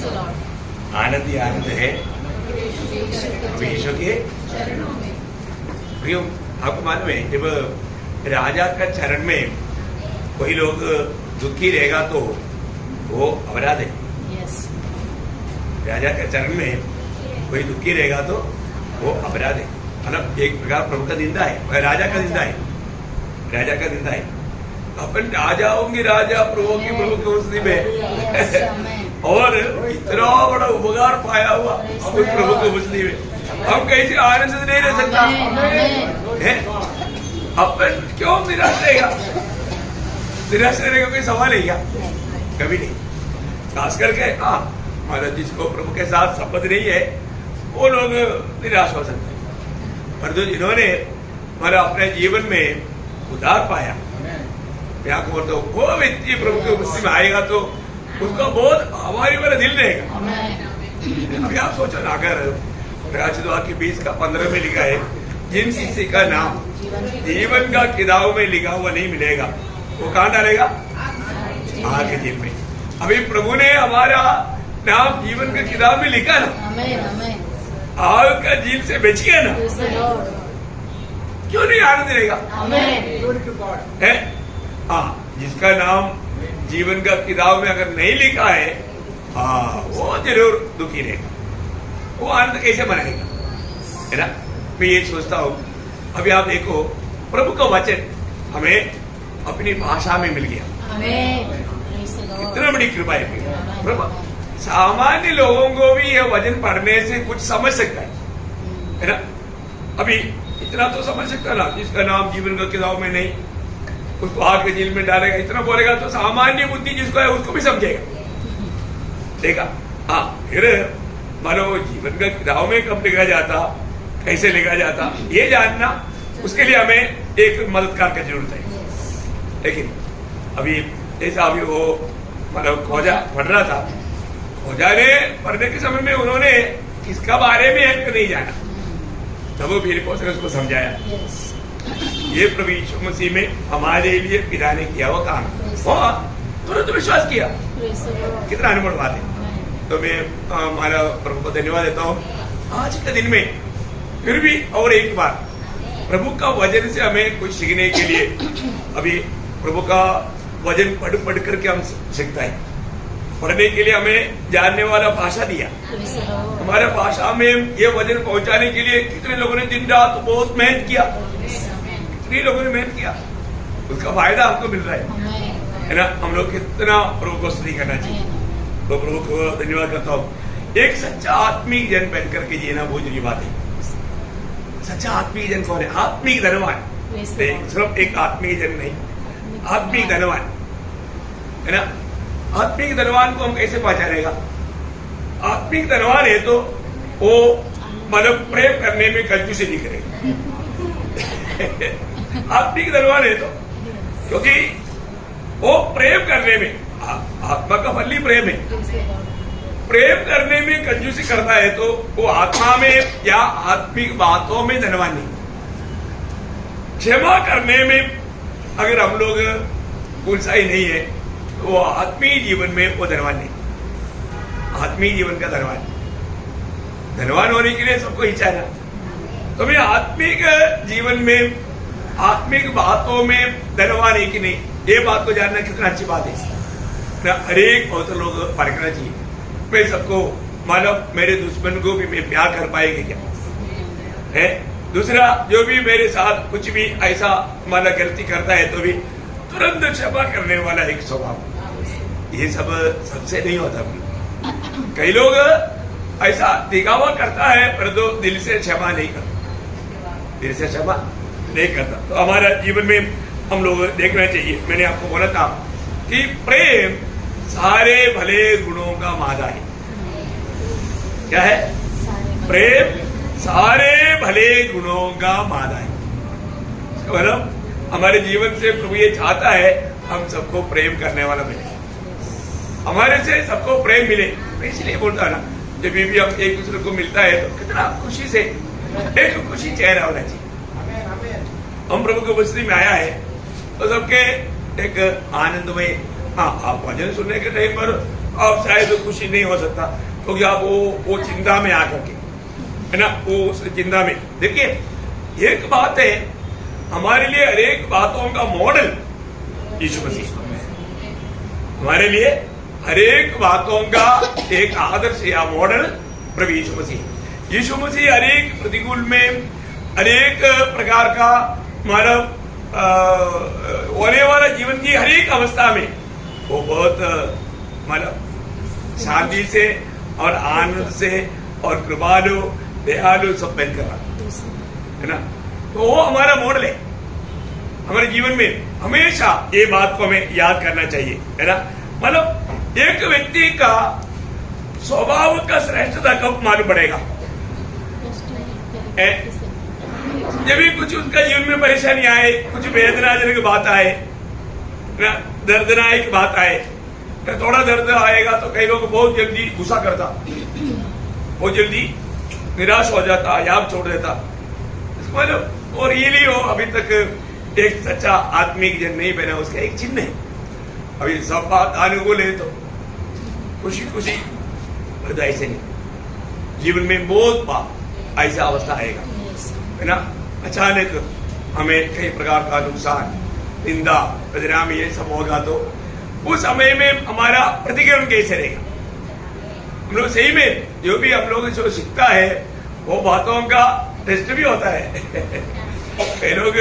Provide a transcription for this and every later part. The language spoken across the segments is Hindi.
आनंद ही आनंद है ईश्वर के प्रियो। आपको मालूम है जब राजा का चरण में कोई लोग दुखी रहेगा तो वो अपराध है। राजा के चरण में कोई दुखी रहेगा तो वो अपराध है। मतलब एक प्रकार प्रभु का निंदा है, राजा का निंदा है, राजा का निंदा है। अपन राजा होंगे, राजा प्रभु की प्रभु के उस दिन में और इतना बड़ा उपकार पाया हुआ अपन प्रभु के मुस्लिम में हम कैसे आनंद से नहीं रह सकता है? अपन क्यों निराश रहेगा? निराश रहने का कोई सवाल है क्या? कभी नहीं। खास करके मतलब जिसको प्रभु के साथ संबंध नहीं है वो लोग निराश हो सकते हैं, पर जो जिन्होंने मतलब अपने जीवन में उद्धार पाया, तो वो व्यक्ति प्रभु के मुस्लिम में आएगा तो उसका बहुत हमारी वाला दिल रहेगा। अभी आप सोचो ना, अगर प्रकाशित वाक्य 20:15 में लिखा है जिन किसी का नाम जीवन का किताब में लिखा हुआ नहीं मिलेगा वो कहाँ डालेगा? आग के जेल में। अभी प्रभु ने हमारा नाम जीवन का किताब में लिखा ना, आग का जेल से बच गया ना, क्यों नहीं आनंद रहेगा? है जिसका नाम जीवन का किताब में अगर नहीं लिखा है वो जरूर दुखी रहेगा। वो आनंद कैसे मनाएगा? है ना। मैं ये सोचता हूँ, अभी आप देखो प्रभु का वचन हमें अपनी भाषा में मिल गया, इतना बड़ी कृपा है प्रभु। सामान्य लोगों को भी यह वचन पढ़ने से कुछ समझ सकता है ना। अभी इतना तो समझ सकता ना, जिसका नाम जीवन का किताब में नहीं उसको आग के जेल में डालेगा, इतना बोलेगा तो सामान्य बुद्धि जिसको है उसको भी समझेगा, देखा। फिर मानो जीवन का किताब में कब लिखा जाता, कैसे लिखा जाता, ये जानना उसके लिए हमें एक मददगार की जरूरत है। लेकिन अभी जैसा अभी वो मतलब खोजा पढ़ रहा था, खोजा ने पढ़ने के समय में उन्होंने किसका बारे में नहीं जाना, तब वो फिलिप्पुस ने उसको समझाया ये प्रभु यीशु मसीह में हमारे लिए पिता ने किया हुआ काम, तुरंत विश्वास किया। कितना अनुभव बात है। तो मैं हमारा प्रभु को धन्यवाद देता हूँ आज के दिन में फिर भी और एक बार प्रभु का वचन से हमें कुछ सीखने के लिए अभी प्रभु का वचन पढ़ करके हम सीखता है। पढ़ने के लिए हमें जानने वाला भाषा दिया, हमारे भाषा में ये वचन पहुंचाने के लिए कितने लोगों ने दिन रात बहुत मेहनत किया, कितने लोगों ने मेहनत किया, उसका फायदा हमको मिल रहा है ना। हम लोग कितना प्रभु को स्तुति करना चाहिए। तो प्रभु को धन्यवाद करता हूँ। एक सच्चा आत्मिक जन बन करके जीना बहुत जरूरी बात है। सच्चा आत्मिक जन कौन है? आत्मिक धनवान, सिर्फ एक आत्मिक जन नहीं, आत्मिक धनवान है ना। आत्मिक धनवान को हम कैसे पहचानेगा? आत्मिक धनवान है तो वो मतलब प्रेम करने में कंजूसी नहीं करेगा। आत्मिक धनवान है तो, क्योंकि वो प्रेम करने में, आत्मा का फल ही प्रेम है, प्रेम करने में कंजूसी करता है तो वो आत्मा में या आत्मिक बातों में धनवान नहीं। क्षमा करने में अगर हम लोग उत्साही नहीं है तो वो आत्मीय जीवन में वो धनवान नहीं। आत्मीय जीवन का धनवान होने के लिए सबको इच्छा है ना। तो मैं आत्मिक जीवन में आत्मिक बातों में धनवान है कि नहीं, ये बात को जानना कितना अच्छी बात है। हर एक बहुत लोग परखना चाहिए। मैं सबको मानो मेरे दुश्मन को भी मैं प्यार कर पाएंगे क्या है? दूसरा जो भी मेरे साथ कुछ भी ऐसा माना गलती करता है तो भी तुरंत क्षमा करने वाला एक स्वभाव, ये सब सबसे नहीं होता। कई लोग ऐसा दिखावा करता है पर तो दिल से क्षमा नहीं करता, दिल से क्षमा नहीं करता। तो हमारा जीवन में हम लोग देखना चाहिए। मैंने आपको बोला था कि प्रेम सारे भले गुणों का मादा है। क्या है? प्रेम सारे भले गुणों का मादा है। मतलब हमारे जीवन से प्रभु ये चाहता है हम सबको प्रेम करने वाला मिले, हमारे से सबको प्रेम मिले। मैं इसलिए बोलता ना, जब भी हम एक दूसरे को मिलता है तो कितना खुशी से एक खुशी चेहरा होना चाहिए। हम प्रभु के उपस्थिति में आया है तो सबके एक आनंदमय, आप भजन सुनने के टाइम पर अब शायद खुशी नहीं हो सकता, तो क्या वो चिंता में आकर के, है ना, वो उस चिंता में। देखिए एक बात है, हमारे लिए हरेक बातों का मॉडल यीशु मसीह, हमारे लिए हरेक बातों का एक आदर्श या मॉडल प्रभु यीशु मसीह। यीशु मसीह हरेक प्रतिकूल में, अनेक प्रकार का मानव होने वाला जीवन की हरेक अवस्था में वो बहुत मतलब शांति से और आनंद से और कृपालु दयालु सब बन कर रहा है ना। तो वो हमारा मॉडल है हमारे जीवन में। हमेशा ये बात को हमें याद करना चाहिए, है ना। मतलब एक व्यक्ति का स्वभाव का श्रेष्ठता कब मालूम पड़ेगा? जब भी कुछ उसका जीवन में परेशानी आए, कुछ वेदनाजनक बात आए, दर्दनायक बात आए, थोड़ा दर्द आएगा तो कई लोग बहुत जल्दी गुस्सा करता, बहुत जल्दी निराश हो जाता, याद छोड़ देता। मतलब और रियली हो अभी तक एक सच्चा आत्मिक जन नहीं बना, उसका एक चिन्ह है। अभी सब बात अनुकूल है तो खुशी खुशी हृदय से नहीं, जीवन में बहुत बार ऐसा अवस्था आएगा, है ना। अचानक हमें कई प्रकार का नुकसान, निंदा, बदनामी ये सब होगा तो उस समय में हमारा प्रतिक्रिया कैसे रहेगा? हम लोग सही में जो भी हम लोग जो सीखता है वो बातों का टेस्ट भी होता है। कई लोग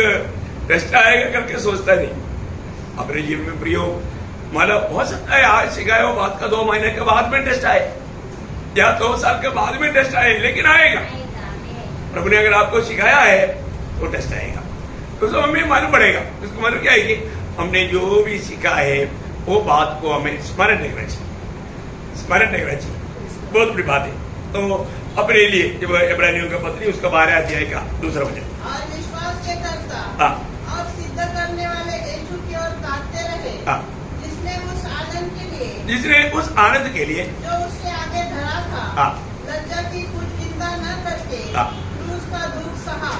टेस्ट आएगा करके सोचता नहीं अपने जीवन में प्रयोग, मतलब हो सकता है आज सिखाए वो बात का 2 महीने के बाद में टेस्ट आए या 2 साल के बाद में टेस्ट आए, लेकिन आएगा। प्रभु ने अगर आपको सिखाया है तो टेस्ट आएगा, तो उसको हमें मालूम पड़ेगा। उसको मतलब क्या है कि हमने जो भी सीखा है वो बात को हमें स्मरण रखना चाहिए, स्मरण रखना चाहिए, बहुत बड़ी बात है। तो अपने लिए जब इब्रानियों का पत्री उसका 12 अध्याय का 2 वचन, और विश्वास के करता और सिद्ध करने वाले यीशु की ओर ताकते रहे, जिसने उस आनंद के लिए जो उसके आगे धरा था, लज्जा की कुछ चिंता न करके क्रूस का दुख सहा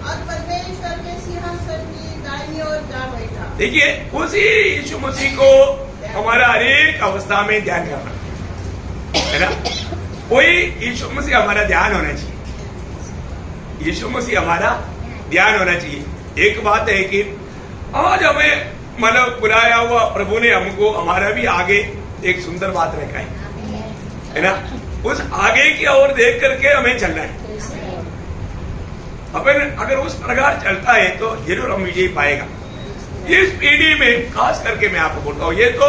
और परमेश्वर के सिंहासन की दाहिनी ओर जा बैठा। देखिए उसी यीशु मसीह को हमारा हरेक अवस्था में ध्यान करना है ना। वही यीशु मसीह हमारा ध्यान होना चाहिए, यीशु मसीह हमारा ध्यान होना चाहिए। एक बात है कि आज हमें मतलब बुलाया हुआ प्रभु ने हमको हमारा भी आगे एक सुंदर बात रखा है ना। उस आगे की ओर देख करके हमें चलना है। अपन अगर उस प्रकार चलता है तो जरूर हम विजय पाएगा। इस पीढ़ी में खास करके मैं आपको बोलता हूँ, ये तो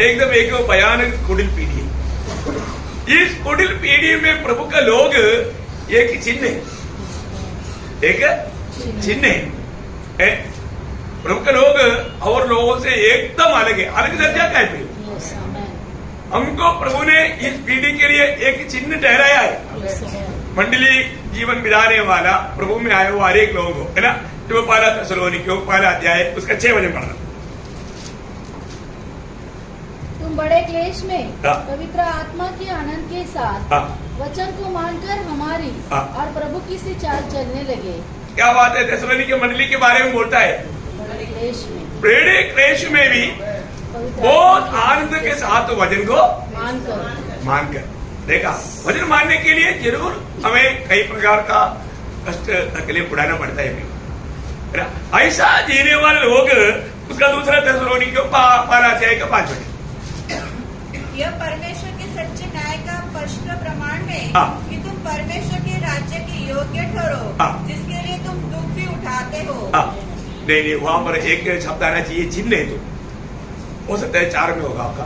एकदम एक भयानक कुटिल पीढ़ी है। इस कुटिल पीढ़ी में प्रभु का लोग एक चिन्ह है, एक चिन्ह है। प्रभु के लोग और लोगों से एकदम अलग है, अलग दर्जा का है। हमको प्रभु ने इस पीढ़ी के लिए एक चिन्ह ठहराया है। मंडली जीवन बिताने वाला प्रभु में आए हुआ हर एक लोगों को, है ना। जो पहला थिस्सलुनीकियों 1 अध्याय उसका 6 वचन पढ़ना। तुम बड़े क्लेश में पवित्र आत्मा के आनंद के साथ वचन को मानकर हमारी और प्रभु की सी चाल चलने लगे। क्या बात है, थिस्सलुनीकी मंडली के बारे में बोलता है। बड़े क्लेश में भी बहुत आनंद के साथ वचन को मानकर देखा। वचन मानने के लिए जरूर हमें कई प्रकार का कष्ट तकलीफ उठाना पड़ता है। ऐसा जीने वाले लोग उसका 2 थिस्सलुनीकियों 1 अध्याय का 5 वचन, यह परमेश्वर के सच्चे न्याय का स्पष्ट प्रमाण है कि तुम परमेश्वर के राज्य के योग्य ठहरो, जिसके लिए तुम दुख भी उठाते हो। नहीं, वहां पर एक शब्द आना चाहिए, चिन्ह है। तो हो सकता है 4 में होगा आपका,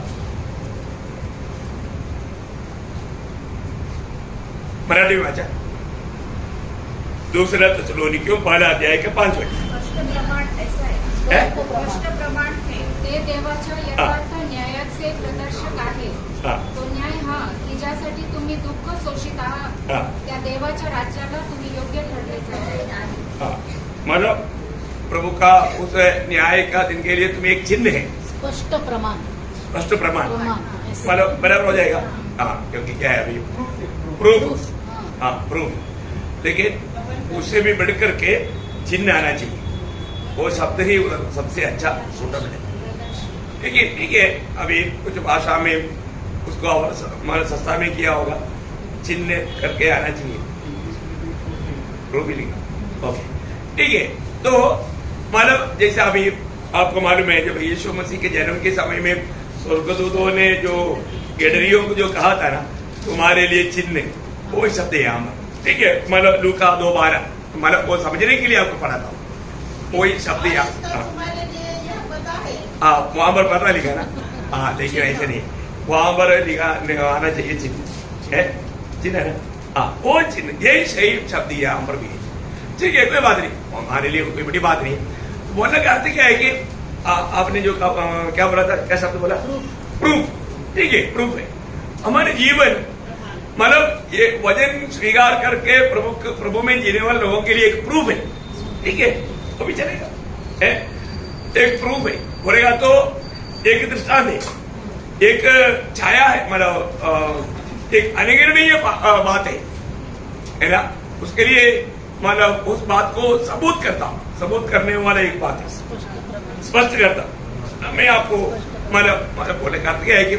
मराठी में वाचा 2 थिस्सलुनीकियों 1 अध्याय के 5 वचन। प्रमाण ऐसा है, स्पष्ट प्रमाण है, ते देवाच्या यथार्थ न्यायाचे प्रदर्शक आहे। तो न्याय हा की ज्यासाठी तुम्ही दुःख सोशित आहात, त्या देवाच्या राज्याला तुम्ही योग्य ठरले आहे। मतलब प्रभु का उस न्याय का दिन के लिए तुम्हें एक चिन्ह है, स्पष्ट प्रमाण, स्पष्ट प्रमाण, मतलब बराबर हो जाएगा। क्योंकि क्या है अभी प्रूफ, प्रूफ। लेकिन उससे भी बढ़कर के चिन्ह आना चाहिए, वो शब्द ही सबसे अच्छा सूटेबल है। ठीक है, अभी कुछ भाषा में उसको और सस्ता में किया होगा, चिन्ह करके आना चाहिए, प्रूफ लिखा। ओके ठीक है। तो मतलब जैसे अभी आपको मालूम है जब यीशु मसीह के जन्म के समय में स्वर्गदूतों ने जो गेडरियों को जो कहा था ना तुम्हारे लिए चिन्ह, वो शब्द है यहाँ पर, ठीक है। मतलब लूका 2:12 मतलब वो समझने के लिए आपको पढ़ा था, वही शब्द हाँ वहां पर पता लिखा ना, हाँ लेकिन ऐसे नहीं, वहां पर लिखा आना चाहिए चिन्ह है, चिन्ह है ना, हाँ वो चिन्ह यही सही शब्द यहाँ पर भी है, ठीक है कोई बात नहीं, हमारे लिए कोई बड़ी बात नहीं। बोलने का अर्थ क्या है कि आपने जो क्या बोला था, क्या शब्द बोला, प्रूफ, ठीक है प्रूफ है। हमारे जीवन मतलब ये वजन स्वीकार करके प्रभु में जीने वाले लोगों के लिए एक प्रूफ है, ठीक है तो भी चलेगा है, एक प्रूफ है बोलेगा तो एक दृष्टांत है, एक छाया है, मतलब एक अनुकरणीय बात है ना, उसके लिए मतलब उस बात को सबूत करने वाला एक बात है, स्पष्ट करता। मैं आपको मतलब बोले का अर्थ क्या है कि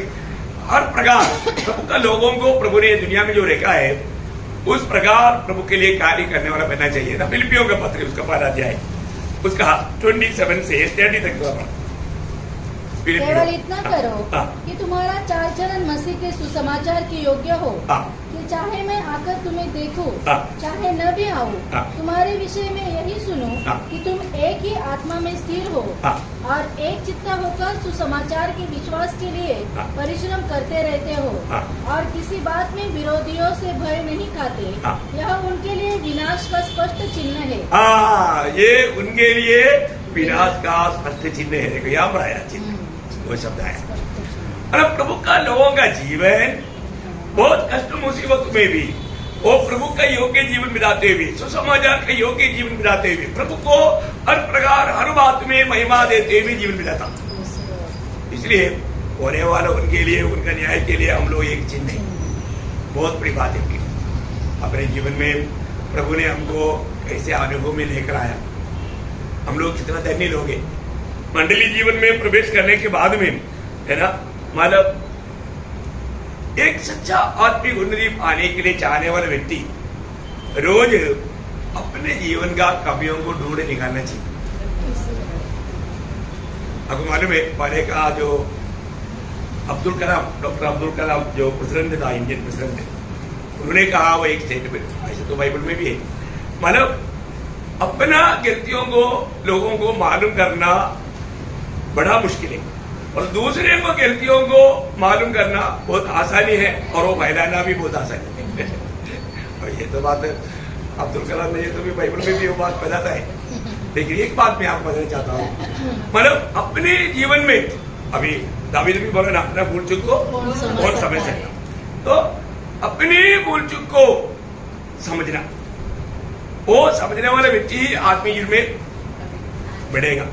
हर प्रकार प्रभु का लोगों को प्रभु ने दुनिया में जो रखा है उस प्रकार प्रभु के लिए कार्य करने वाला बनना चाहिए ना। फिलिपियों का पत्र उसका 12 अध्याय उसका 27 से 30 तक केवल इतना करो कि तुम्हारा चाल चलन मसीह के सुसमाचार के योग्य हो, कि चाहे मैं आकर तुम्हें देखूं, चाहे न भी आऊं, तुम्हारे विषय में यही सुनूं कि तुम एक ही आत्मा में स्थिर हो और एक चित्ता होकर सुसमाचार के विश्वास के लिए परिश्रम करते रहते हो और किसी बात में विरोधियों से भय नहीं खाते। यह उनके लिए विनाश का स्पष्ट चिन्ह है। ये उनके लिए विनाश का स्पष्ट चिन्ह है। देखो यहाँ पर आया चिन्ह, वो शब्द आया। और प्रभु का लोगों का जीवन बहुत कष्ट मुसीबत में भी वो प्रभु का योग्य जीवन बिताते हुए, सुसमाचार का योग्य जीवन बिताते हुए, प्रभु को हर प्रकार हर बात में महिमा देते हुए जीवन बिताता। इसलिए होने वाला उनके लिए, उनका न्याय के लिए हम लोग एक चिन्ह है। बहुत बड़ी बात है अपने जीवन में प्रभु ने हमको कैसे अनुभव में लेकर आया। हम लोग कितना धन्य लोग हैं। मंडली जीवन में प्रवेश करने के बाद में है ना, मतलब एक सच्चा आत्मिक उन्नति पाने के लिए चाहने वाला व्यक्ति रोज अपने जीवन का कमियों को ढूंढे निकालना चाहिए। आपको मालूम है पहले का जो अब्दुल कलाम, डॉक्टर अब्दुल कलाम जो प्रेसिडेंट था, इंडियन प्रेसिडेंट, उन्होंने कहा वो एक स्टेटमेंट, ऐसे तो बाइबल में भी है, मतलब अपना गलतियों को लोगों को मालूम करना बड़ा मुश्किल है और दूसरे को गलतियों को मालूम करना बहुत आसानी है और वो फैलाना भी बहुत आसानी है। और ये तो बात अब्दुल कलाम ने, ये तो भी बाइबल में भी वो बात बताता है। लेकिन एक बात मैं आपको बताना चाहता हूँ, मतलब अपने जीवन में अभी दावीद भी बोला ना, अपना भूल चूक को कौन समझ सकता, तो अपनी भूल चूक को समझना, वो समझने वाला व्यक्ति आत्मीय जीवन में बढ़ेगा।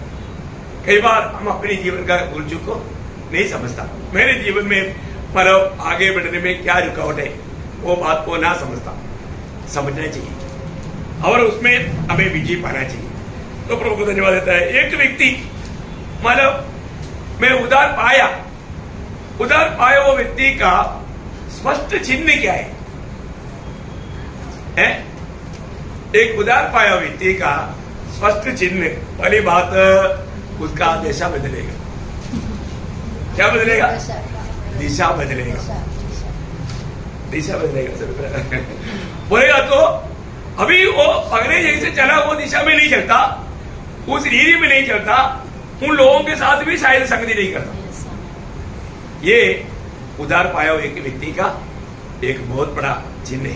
कई बार हम अपने जीवन का भूल चूक को नहीं समझता। मेरे जीवन में मतलब आगे बढ़ने में क्या रुकावट है वो बात को ना समझता, समझना चाहिए और उसमें हमें विजय पाना चाहिए। तो प्रभु को धन्यवाद देता है। एक व्यक्ति मतलब मैं उधार पाया वो व्यक्ति का स्पष्ट चिन्ह क्या है? एक उधार पाया व्यक्ति का स्पष्ट चिन्ह, पहली बात उसका दिशा बदलेगा। क्या बदलेगा? दिशा बदलेगा, दिशा बदलेगा। बोलेगा तो अभी वो पगड़े जैसे चला वो दिशा में नहीं चलता, उस रीति में नहीं चलता, उन लोगों के साथ भी शायद संगति नहीं करता। ये उधार पाया हुए एक व्यक्ति का एक बहुत बड़ा चिन्ह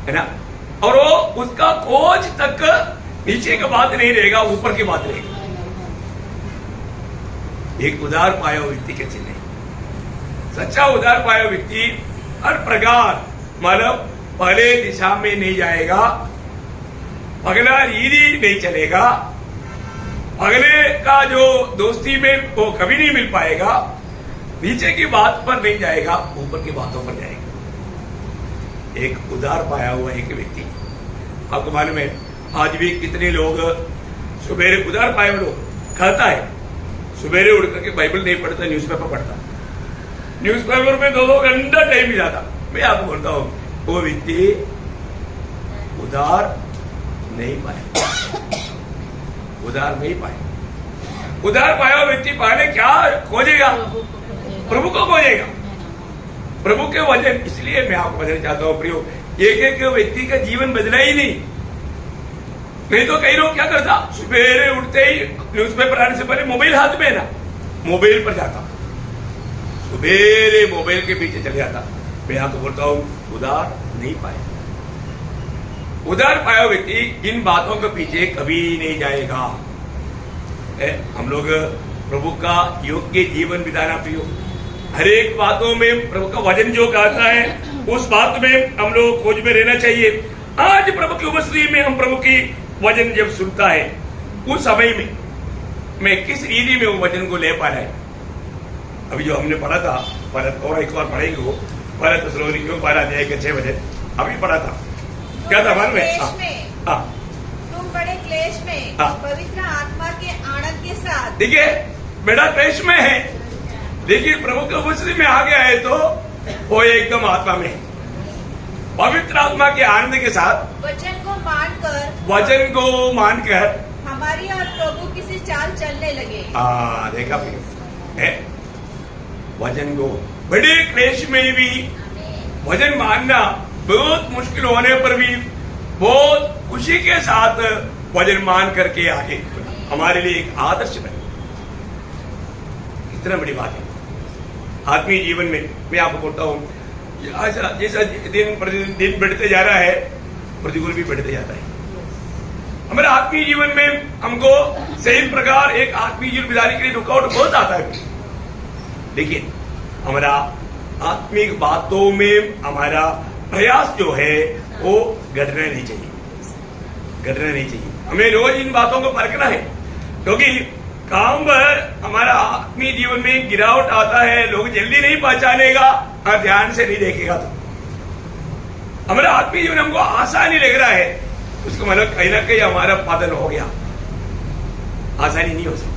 है ना। और वो उसका खोज तक नीचे का बात नहीं रहेगा, ऊपर की बात रहेगी। एक उधार पाया हुआ व्यक्ति के चिन्ह, सच्चा उधार पाया हुआ व्यक्ति हर प्रकार मतलब पहले दिशा में नहीं जाएगा, अगला रीति नहीं चलेगा, अगले का जो दोस्ती में वो कभी नहीं मिल पाएगा, नीचे की बात पर नहीं जाएगा, ऊपर की बातों पर जाएगा। एक उधार पाया हुआ एक व्यक्ति, आपको मालूम है आज भी कितने लोग सुबेरे उधार पाए हुए लोग कहता है सुबेरे उठ करके बाइबल नहीं पढ़ता, न्यूज़पेपर पढ़ता, न्यूज़पेपर में 2-2 घंटा टाइम भी जाता। मैं आपको बोलता हूँ वो व्यक्ति उधार नहीं पाए, उधार नहीं पाए। उधार पाया हुआ व्यक्ति पहले क्या खोजेगा? प्रभु को खोजेगा, प्रभु के वचन। इसलिए मैं आपको बताना चाहता हूँ प्रियो, एक एक व्यक्ति का जीवन बदला ही नहीं तो कई लोग क्या करता, सुबह उठते ही न्यूज़पेपर आने से पहले मोबाइल हाथ में है ना, मोबाइल पर जाता, सुबह मोबाइल के पीछे चले जाता। मैं आपको बोलता हूँ उधार नहीं पाए। उधार पाया व्यक्ति इन बातों के पीछे कभी नहीं जाएगा। हम लोग प्रभु का योग्य जीवन बिताना प्रियो, हर एक बातों में प्रभु का वचन जो कहता है उस बात में हम लोग खोज में रहना चाहिए। आज प्रभु की उपस्थिति में हम प्रभु की वचन जब सुनता है उस समय में मैं किस रीति में वो वचन को ले पा रहा है। अभी जो हमने पढ़ा था, और एक बार पढ़ेंगे वो 1 थिस्सलुनीकियों 12:6 वचन अभी पढ़ा था। क्या था मालूम है? तुम बड़े क्लेश में पवित्र आत्मा के आनंद के साथ। देखिए बड़ा क्लेश में है, देखिए प्रभु की उपस्थिति में आ गया है तो वो एकदम आत्मा में है, पवित्र आत्मा के आनंद के साथ वचन को मानकर हमारी और प्रभु किसी चाल चलने लगे। देखा है वचन को, बड़े क्लेश में भी वचन मानना बहुत मुश्किल होने पर भी बहुत खुशी के साथ वचन मान करके आगे हमारे लिए एक आदर्श बने। कितना बड़ी बात है आत्मीय जीवन में। मैं आपको बोलता हूँ जैसा दिन प्रतिदिन दिन बढ़ते जा रहा है, प्रतिकूल भी बढ़ते जाता है। हमारे आत्मीय जीवन में हमको सही प्रकार एक आत्मीय जीवन बिताने के लिए रुकावट बहुत आता है, लेकिन हमारा आत्मिक बातों में हमारा प्रयास जो है वो घटना नहीं चाहिए, घटना नहीं चाहिए। हमें रोज इन बातों को परखना है, क्योंकि काम पर हमारा आत्मीय जीवन में गिरावट आता है, लोग जल्दी नहीं पहचानेगा और ध्यान से नहीं देखेगा तो हमारा आत्मीय जीवन हमको आसानी लग रहा है, उसका मतलब कहीं ना कहीं हमारा पतन हो गया। आसानी नहीं हो सकता।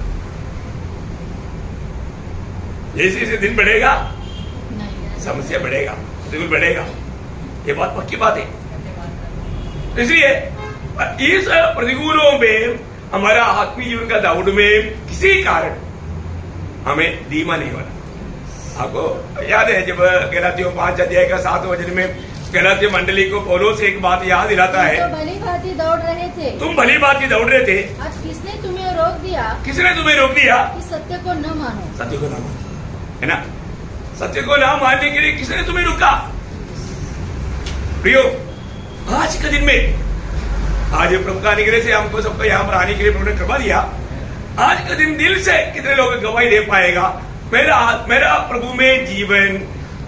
जैसे जैसे दिन बढ़ेगा समस्या बढ़ेगा, प्रतिकूल बढ़ेगा, ये बात पक्की बात है। इसलिए इस प्रतिकूलों में हमारा आत्मीय जीवन का दौड़ में किसी कारण हमें धीमा नहीं होना। आपको याद है जब गलातियों 5:7 वचन में गलातियों मंडली को पौलुस एक बात याद दिलाता है, तो भली भांति दौड़ रहे थे, तुम भली बात की दौड़ रहे थे, आज किसने तुम्हें रोक दिया, किसने तुम्हें रोक दिया कि सत्य को न मानो। सत्य को ना मानो, है ना? सत्य को ना मानने के लिए किसने तुम्हें रोका? प्रियो, आज के दिन में आज प्रभु का अनुग्रह से हमको सबको यहाँ पर आने के लिए प्रभु ने कृपा दिया। आज का दिन दिल से कितने लोग गवाही दे पाएगा, मेरा प्रभु में जीवन,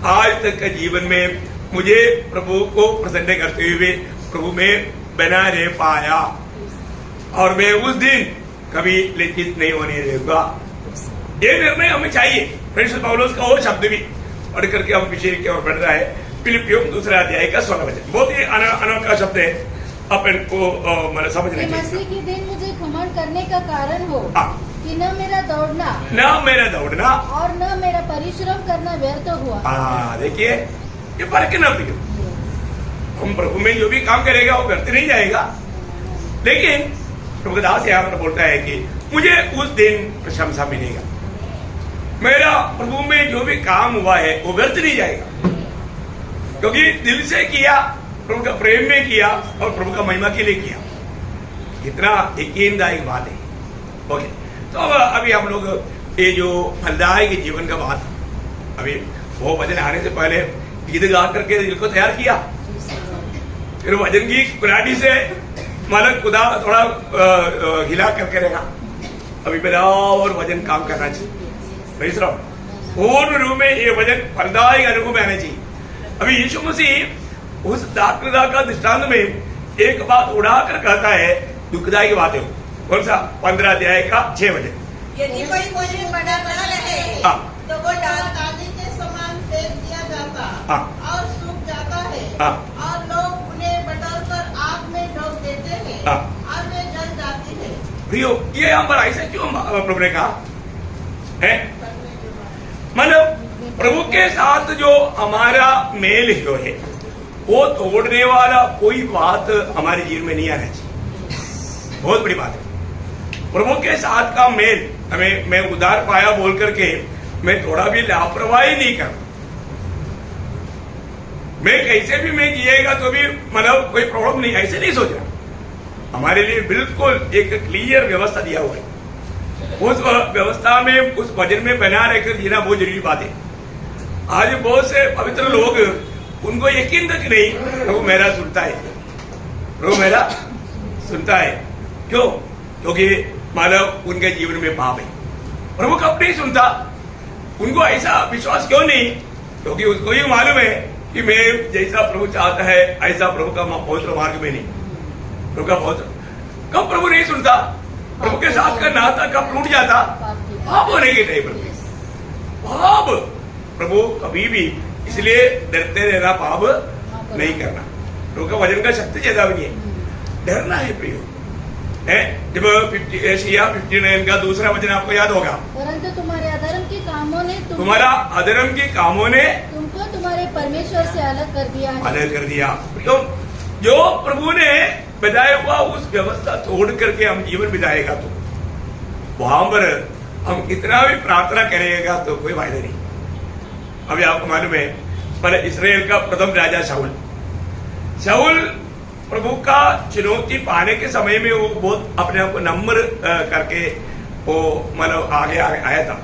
आज तक का जीवन में मुझे प्रभु को प्रसन्न करते हुए प्रभु में बना रह पाया, और मैं उस दिन कभी लज्जित नहीं होने देगा। ये निर्णय हमें चाहिए। प्रिंसिपल पौलुस का वो शब्द भी पढ़ करके हम विषय की ओर बढ़ रहा है। फिलिपियों 2:16 वचन बहुत ही अनोखा शब्द है, अपन को मतलब समझने चाहिए। मसीह के दिन मुझे घमंड करने का कारण हो कि न मेरा दौड़ना और न मेरा परिश्रम करना व्यर्थ हुआ। देखिए ये फर्क ना पियो, हम प्रभु में जो भी काम करेगा वो करते नहीं जाएगा, लेकिन प्रभुदास यहाँ पर बोलता है कि मुझे उस दिन प्रशंसा मिलेगा। मेरा प्रभु में जो भी काम हुआ है वो व्यर्थ नहीं जाएगा, क्योंकि दिल से किया, प्रभु का प्रेम में किया और प्रभु का महिमा के लिए किया। कितना यकीनदायक बात है। ओके, तो अभी हम लोग ये जो फलदायक जीवन का बात, अभी वो वचन आने से पहले गीत गा करके दिल को तैयार किया, फिर वचन की कुलाटी से मालक खुदा थोड़ा हिला करके रहेगा। अभी मेरा और वचन काम करना चाहिए, पूर्ण रूप में ये वचन फलदायक अनुभव में आना चाहिए। अभी यीशु मसीह उस दाखलता का दृष्टांत में एक बात उड़ाकर कहता है, दुखदायी बात है। कौन सा? 15:6 वचन। यदि कोई भोजन बना न रहे तो वो डाली के समान फेंक दिया जाता और सूख जाता है, और लोग उन्हें बटोरकर आग में झोंक देते हैं और वे जल जाती है। प्रियो, ये यहाँ पर ऐसे क्यों प्रभु ने कहा है? मतलब प्रभु के साथ जो हमारा मेल जो है वो तोड़ने वाला कोई बात हमारे जीवन में नहीं आना चाहिए। बहुत बड़ी बात है। प्रभु के साथ का मेल हमें, मैं उधार पाया बोल करके मैं थोड़ा भी लापरवाही नहीं कर, मैं कैसे भी मैं जिएगा तो भी मतलब कोई प्रॉब्लम नहीं, ऐसे नहीं सोच रहा। हमारे लिए बिल्कुल एक क्लियर व्यवस्था दिया हुआ है। उस व्यवस्था में, उस वजन में बना रहकर जीना बहुत जरूरी बात है। आज बहुत से पवित्र लोग, उनको यकीन तक नहीं प्रभु मेरा सुनता है, प्रभु मेरा सुनता है। क्यों? क्योंकि मानव उनके जीवन में पाप है, प्रभु कब नहीं सुनता। उनको ऐसा विश्वास क्यों नहीं? क्योंकि उसको ही मालूम है कि मैं जैसा प्रभु चाहता है ऐसा प्रभु का पवित्र मार्ग में नहीं। प्रभु का पवित्र कब प्रभु नहीं सुनता? प्रभु के साथ का नाता कब टूट जाता? पाप होने के टाइम पर। पाप प्रभु कभी भी, इसलिए डरते रहना, पाप नहीं करना। प्रभु का वचन का शक्ति ज्यादा भी है, डरना है प्रियो। जब 59 का दूसरा वचन आपको याद होगा, परंतु तुम्हारे अधर्म के कामों ने तुम्हारा अधर्म के कामों ने तुमको तुम्हारे परमेश्वर से अलग कर दिया है। अलग कर दिया। तो जो प्रभु ने बताया हुआ उस व्यवस्था तोड़ करके हम जीवन बिताएगा तो वहां पर हम कितना भी प्रार्थना करेगा तो कोई फायदा नहीं। अभी आपको मालूम है, पर इस्राएल का प्रथम राजा शाऊल प्रभु का चुनौती पाने के समय में वो बहुत अपने आप को नम्र करके वो मतलब आगे आया था,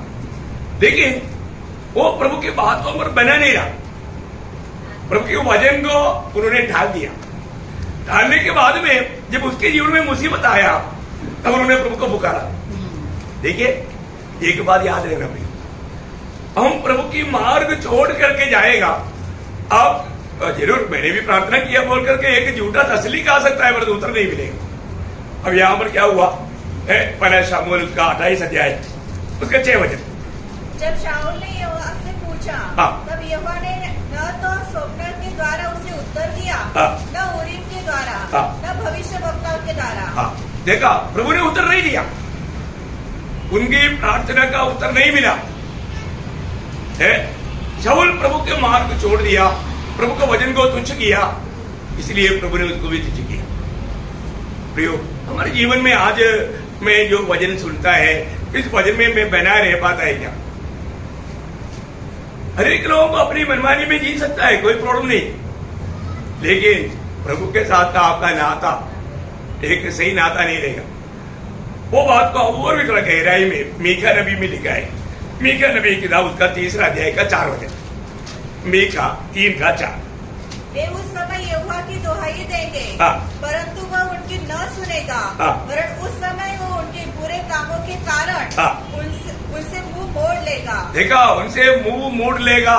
लेकिन वो प्रभु की बातों पर बना नहीं रहा। प्रभु के वचन को उन्होंने ढाल दिया। ढालने के बाद में जब उसके जीवन में मुसीबत आया तब उन्होंने प्रभु को पुकारा। देखिए, एक बात याद रखना भाई, हम प्रभु की मार्ग छोड़ करके जाएगा। आप जरूर, मैंने भी प्रार्थना किया बोल करके एक झूठा तसली का आ सकता है, पर उत्तर नहीं मिलेगा। अब यहाँ पर क्या हुआ? पहले शामूएल उसका 28 अध्याय उसका 6 वचन। जब शाऊल ने यहोवा से पूछा, तब यहोवा ने न तो स्वप्न के द्वारा उसे उत्तर दिया, न उरीम के द्वारा, न भविष्यवक्ताओं के द्वारा। देखा, प्रभु ने उत्तर नहीं दिया, उनकी प्रार्थना का उत्तर नहीं मिला। शाऊल प्रभु के मार्ग छोड़ दिया, प्रभु के वचन को तुच्छ किया, इसलिए प्रभु ने उसको भी तुच्छ किया। प्रियो, हमारे जीवन में आज मैं जो वचन सुनता है, इस वचन में मैं बना रह पाता है क्या? हर एक लोगों को अपनी मनमानी में जी सकता है, कोई प्रॉब्लम नहीं, लेकिन प्रभु के साथ का आपका नाता एक सही नाता नहीं रहेगा। वो बात को और भी थोड़ा गहराई में मीका नबी में लिखा है। मीका नबी की किताब उसका 3 अध्याय का 4 वचन। मीका 3 का 4। वे उस समय यहोवा की दुहाई देंगे, परंतु वह उनकी न सुनेगा, वरन उस समय वो उनके बुरे कामों के कारण उनसे मुंह मोड़ लेगा। देखा, उनसे मुंह मोड़ लेगा,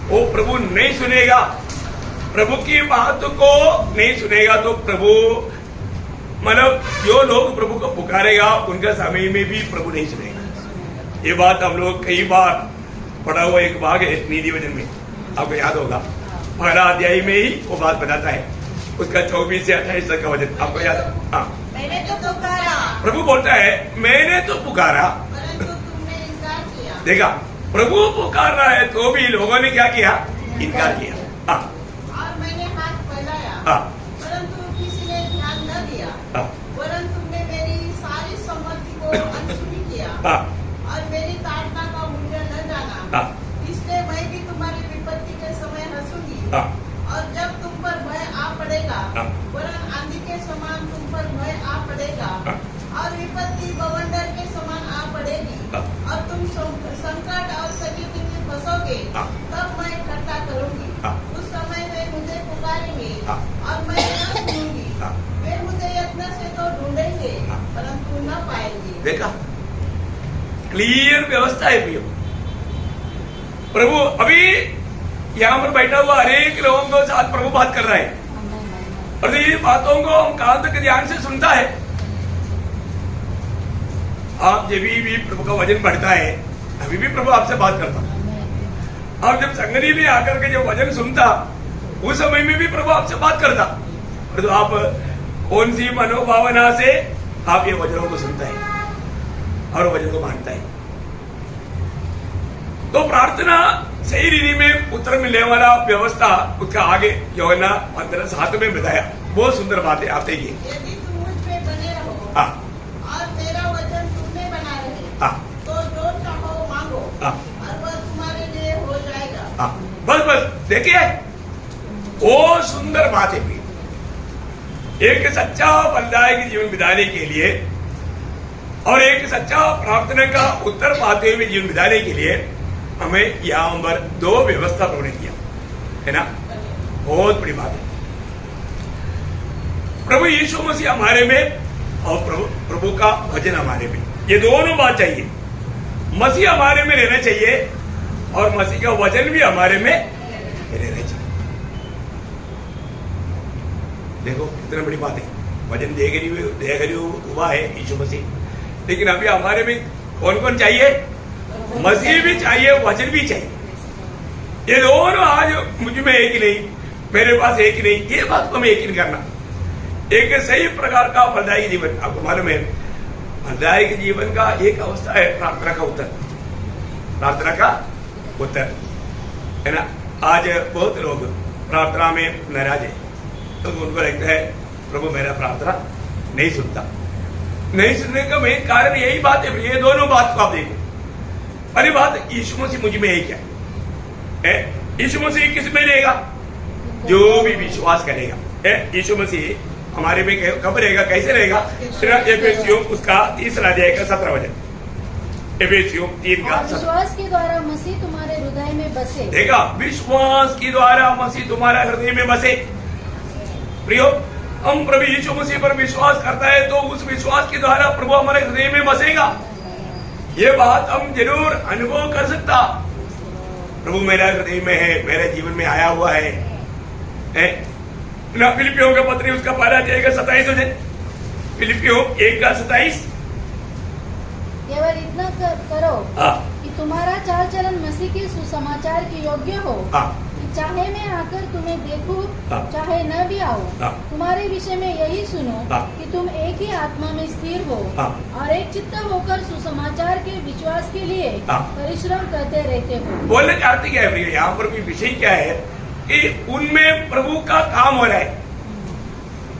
वो प्रभु नहीं सुनेगा। प्रभु की बात को नहीं सुनेगा तो प्रभु मतलब जो लोग प्रभु को पुकारेगा उनका समय में भी प्रभु नहीं सुनेगा। ये बात हम लोग कई बार पढ़ा हुआ एक भाग है नीति वचन में, आपको याद होगा, पहला अध्याय में ही वो बात बताता है, उसका 24 से 28 तक का वचन आपको याद है? हाँ, मैंने तो पुकारा, प्रभु बोलता है मैंने तो पुकारा, परंतु तुमने इनकार किया। देखा, प्रभु पुकार रहा है तो भी लोगों ने क्या किया? इनकार किया। हाँ, और मैंने हाथ फैलाया, हाँ, परंतु किसी ने ध्यान न दिया, हाँ, वरन तुमने मेरी सारी सम्मति को अनसुनी किया, हाँ, और मेरी ताड़ना का मूल्य न जाना। हाँ, इसलिए मैं भी तुम्हारी विपत्ति के समय हंसूंगी, हाँ, और जब तुम पर भय आ पड़ेगा, हाँ, वरन आंधी के समान तुम पर भय आ पड़ेगा, हाँ, और विपत्ति बवंडर के समान आ पड़ेगी, हाँ, और तुम संकट और सजीव में फंसोगे, हाँ, तब मैं इकट्ठा करूंगी। हाँ, उस समय वे मुझे पुकारेंगे, हाँ, और मैं न सुनूंगी। हाँ, वे मुझे यत्न से तो ढूंढेंगे, हाँ, परंतु न पाएंगे। देखा, क्लियर व्यवस्था है प्रियो। प्रभु अभी यहाँ पर बैठा हुआ हर एक लोगों के साथ प्रभु बात कर रहा है, और ये बातों को हम कहां तक ध्यान से सुनता है। आप जब भी प्रभु का वचन पढ़ता है, अभी भी प्रभु आपसे बात करता। आप जब संगति में आकर के जब वचन सुनता, उस समय में भी प्रभु आपसे बात करता, तो आप कौन सी मनोभावना से आप ये वचनों को सुनता है और वचन को मानता है। तो प्रार्थना सही रीति में उत्तर मिलने वाला व्यवस्था उसका आगे जो है ना 15-7 में बताया। बहुत सुंदर बात है। आप देखिए, यदि तुम मुझ में बने रहो हाँ और मेरा वचन तुम में बना रहे, हाँ तो जो चाहो मांगो हाँ और वह तुम्हारे लिए हो जाएगा। हाँ, बस देखिए, वो सुंदर बात है। एक सच्चा फलदायक जीवन बिताने के लिए और एक सच्चा प्रार्थना का उत्तर पाते हुए जीवन बिताने के लिए हमें यहाँ पर 2 व्यवस्था उन्होंने किया है ना। बहुत बड़ी बात है। प्रभु यीशु मसीह हमारे में और प्रभु का वचन हमारे में, ये दोनों बात चाहिए। मसीह हमारे में रहना चाहिए और मसीह का वचन भी हमारे में रहना चाहिए। देखो कितना बड़ी बात है। वचन देख हुआ है यीशु मसीह, लेकिन अभी हमारे में कौन कौन चाहिए? मसीह भी चाहिए, वचन भी चाहिए। ये दोनों आज मुझ में एक ही नहीं, मेरे पास एक ही नहीं, ये बात को हमें यकीन करना। एक सही प्रकार का फलदायी जीवन, आपको मालूम है फलदायी जीवन का एक अवस्था है प्रार्थना का उत्तर। प्रार्थना का उत्तर है ना। आज बहुत लोग प्रार्थना में नाराज है, तो उनको लगता है प्रभु मेरा प्रार्थना नहीं सुनता। नहीं सुनने का मेन कारण यही बात है। ये दोनों बात को आप देखो। पहली बात, यीशु मसीह मुझ में है क्या है? यीशु मसीह किस में रहेगा? जो भी विश्वास करेगा। यीशु मसीह हमारे में कब रहेगा, कैसे रहेगा? एफेसियों उसका 3 अध्याय का 17 वचन। एफेसियों 3 का 17। विश्वास के द्वारा मसीह तुम्हारे हृदय में बसे। देखा, विश्वास के द्वारा मसीह तुम्हारा हृदय में बसे। प्रियो, हम प्रभु यीशु मसीह पर विश्वास करता है तो उस विश्वास के द्वारा प्रभु हमारे हृदय में बसेगा। ये बात हम जरूर अनुभव कर सकता। प्रभु मेरा हृदय में है, मेरे जीवन में आया हुआ है ना। फिलिपियों का पत्र उसका 1 अध्याय का 27 वचन। फिलिपियों 1 का 27। केवल इतना करो हाँ कि तुम्हारा चाल चलन मसीह के सुसमाचार के योग्य हो। हाँ कि चाहे मैं आकर तुम्हें देखूं, हाँ। चाहे न भी आऊं, हाँ। तुम्हारे विषय में यही सुनो हाँ। कि तुम एक ही आत्मा में स्थिर हो हाँ। और एक चित्त होकर सुसमाचार के विश्वास के लिए हाँ। परिश्रम करते रहते हो। बोलने चाहते क्या है प्रिय? यहाँ पर भी विषय क्या है कि उनमें प्रभु का काम हो रहा है।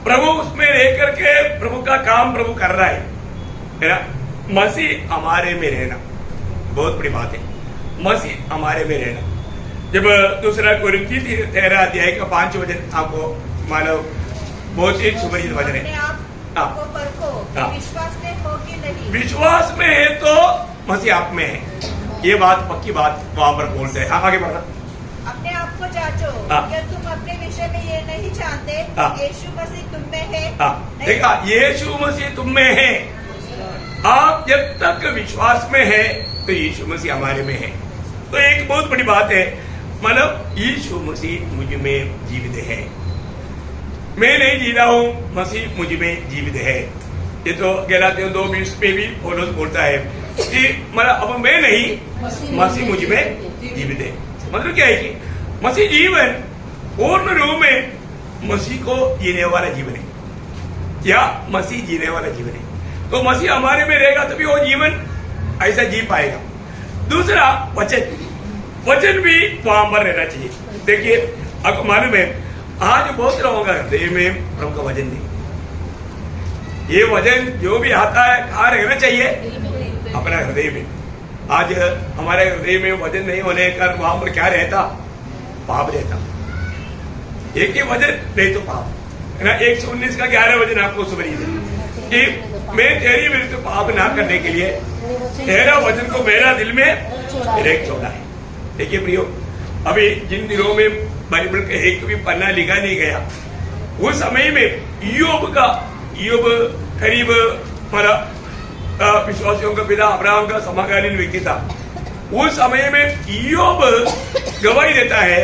प्रभु उसमें रह करके प्रभु का काम प्रभु कर रहा है ना। मसीह हमारे में रहना बहुत बड़ी बात है। मसीह हमारे में रहना। जब 2 कोरिन्थी 13 अध्याय का 5 वचन आपको मानो बहुत ही सुपरिचित वचन अपने है। आप को परखो कि हाँ। विश्वास में हो कि नहीं। विश्वास में है तो मसीह आप में है। ये बात पक्की बात वहां पर बोलते हैं। आगे बढ़ना। अपने आप को जांचो, हाँ। क्या तुम अपने विषय में ये नहीं जानते हाँ। यीशु मसीह तुम में है। नहीं। देखा, यीशु मसीह तुम में है। आप जब तक विश्वास में है तो यीशु मसीह हमारे में है। तो एक बहुत बड़ी बात है, मतलब यीशु मसीह मुझ में जीवित है। मैं नहीं जी रहा हूँ, मसीह मुझ में जीवित है। ये तो गलातियों 2:20 में भी पौलुस बोलता है कि मतलब अब मैं नहीं, मसीह मुझ में जीवित है। मतलब क्या है कि मसीह जीवन पूर्ण रूप में मसीह को जीने वाला जीवन है या मसीह जीने वाला जीवन है। तो मसीह हमारे में रहेगा तभी वो जीवन ऐसा जी पाएगा। दूसरा, वचन भी वहां पर रहना चाहिए। देखिए, आपको मालूम है आज बहुत लोगों का हृदय में प्रभु का वचन नहीं। ये वचन जो भी आता है कहाँ रहना चाहिए? अपना हृदय में। आज हमारे हृदय में वचन नहीं होने का वहां पर क्या रहता? पाप रहता। एक ही वचन नहीं तो पाप है ना। 119 का 11 वचन आपको सुपरिचित कि मैं तेरी विरुद्ध पाप ना करने के लिए तेरा वचन को मेरा दिल में रख छोड़ा है। देखिए प्रियो, अभी जिन दिनों में बाइबल का एक भी पन्ना लिखा नहीं गया, उस समय में ईयोब करीब हमारा विश्वासियों का पिता अब्राहम का समकालीन व्यक्ति था। उस समय में ईयोब गवाही देता है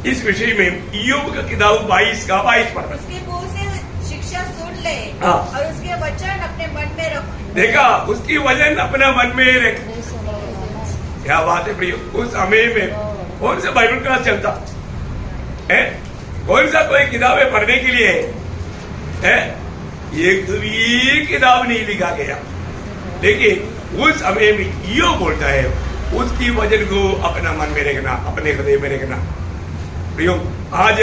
इस विषय में। ईयोब का किताब 22 का 22 पढ़। उसके मुंह से शिक्षा सुन ले हाँ। और उसके वचन अपने मन में रख। देखा, उसकी वचन अपना मन में रख। क्या बात है प्रियो। उस समय में कौन सा बाइबल क्लास चलता है? कौन सा कोई किताबें पढ़ने के लिए है? एक भी किताब नहीं लिखा गया। लेकिन उस समय में यो बोलता है उसकी वजन को अपना मन में रखना, अपने हृदय में रखना। प्रियो, आज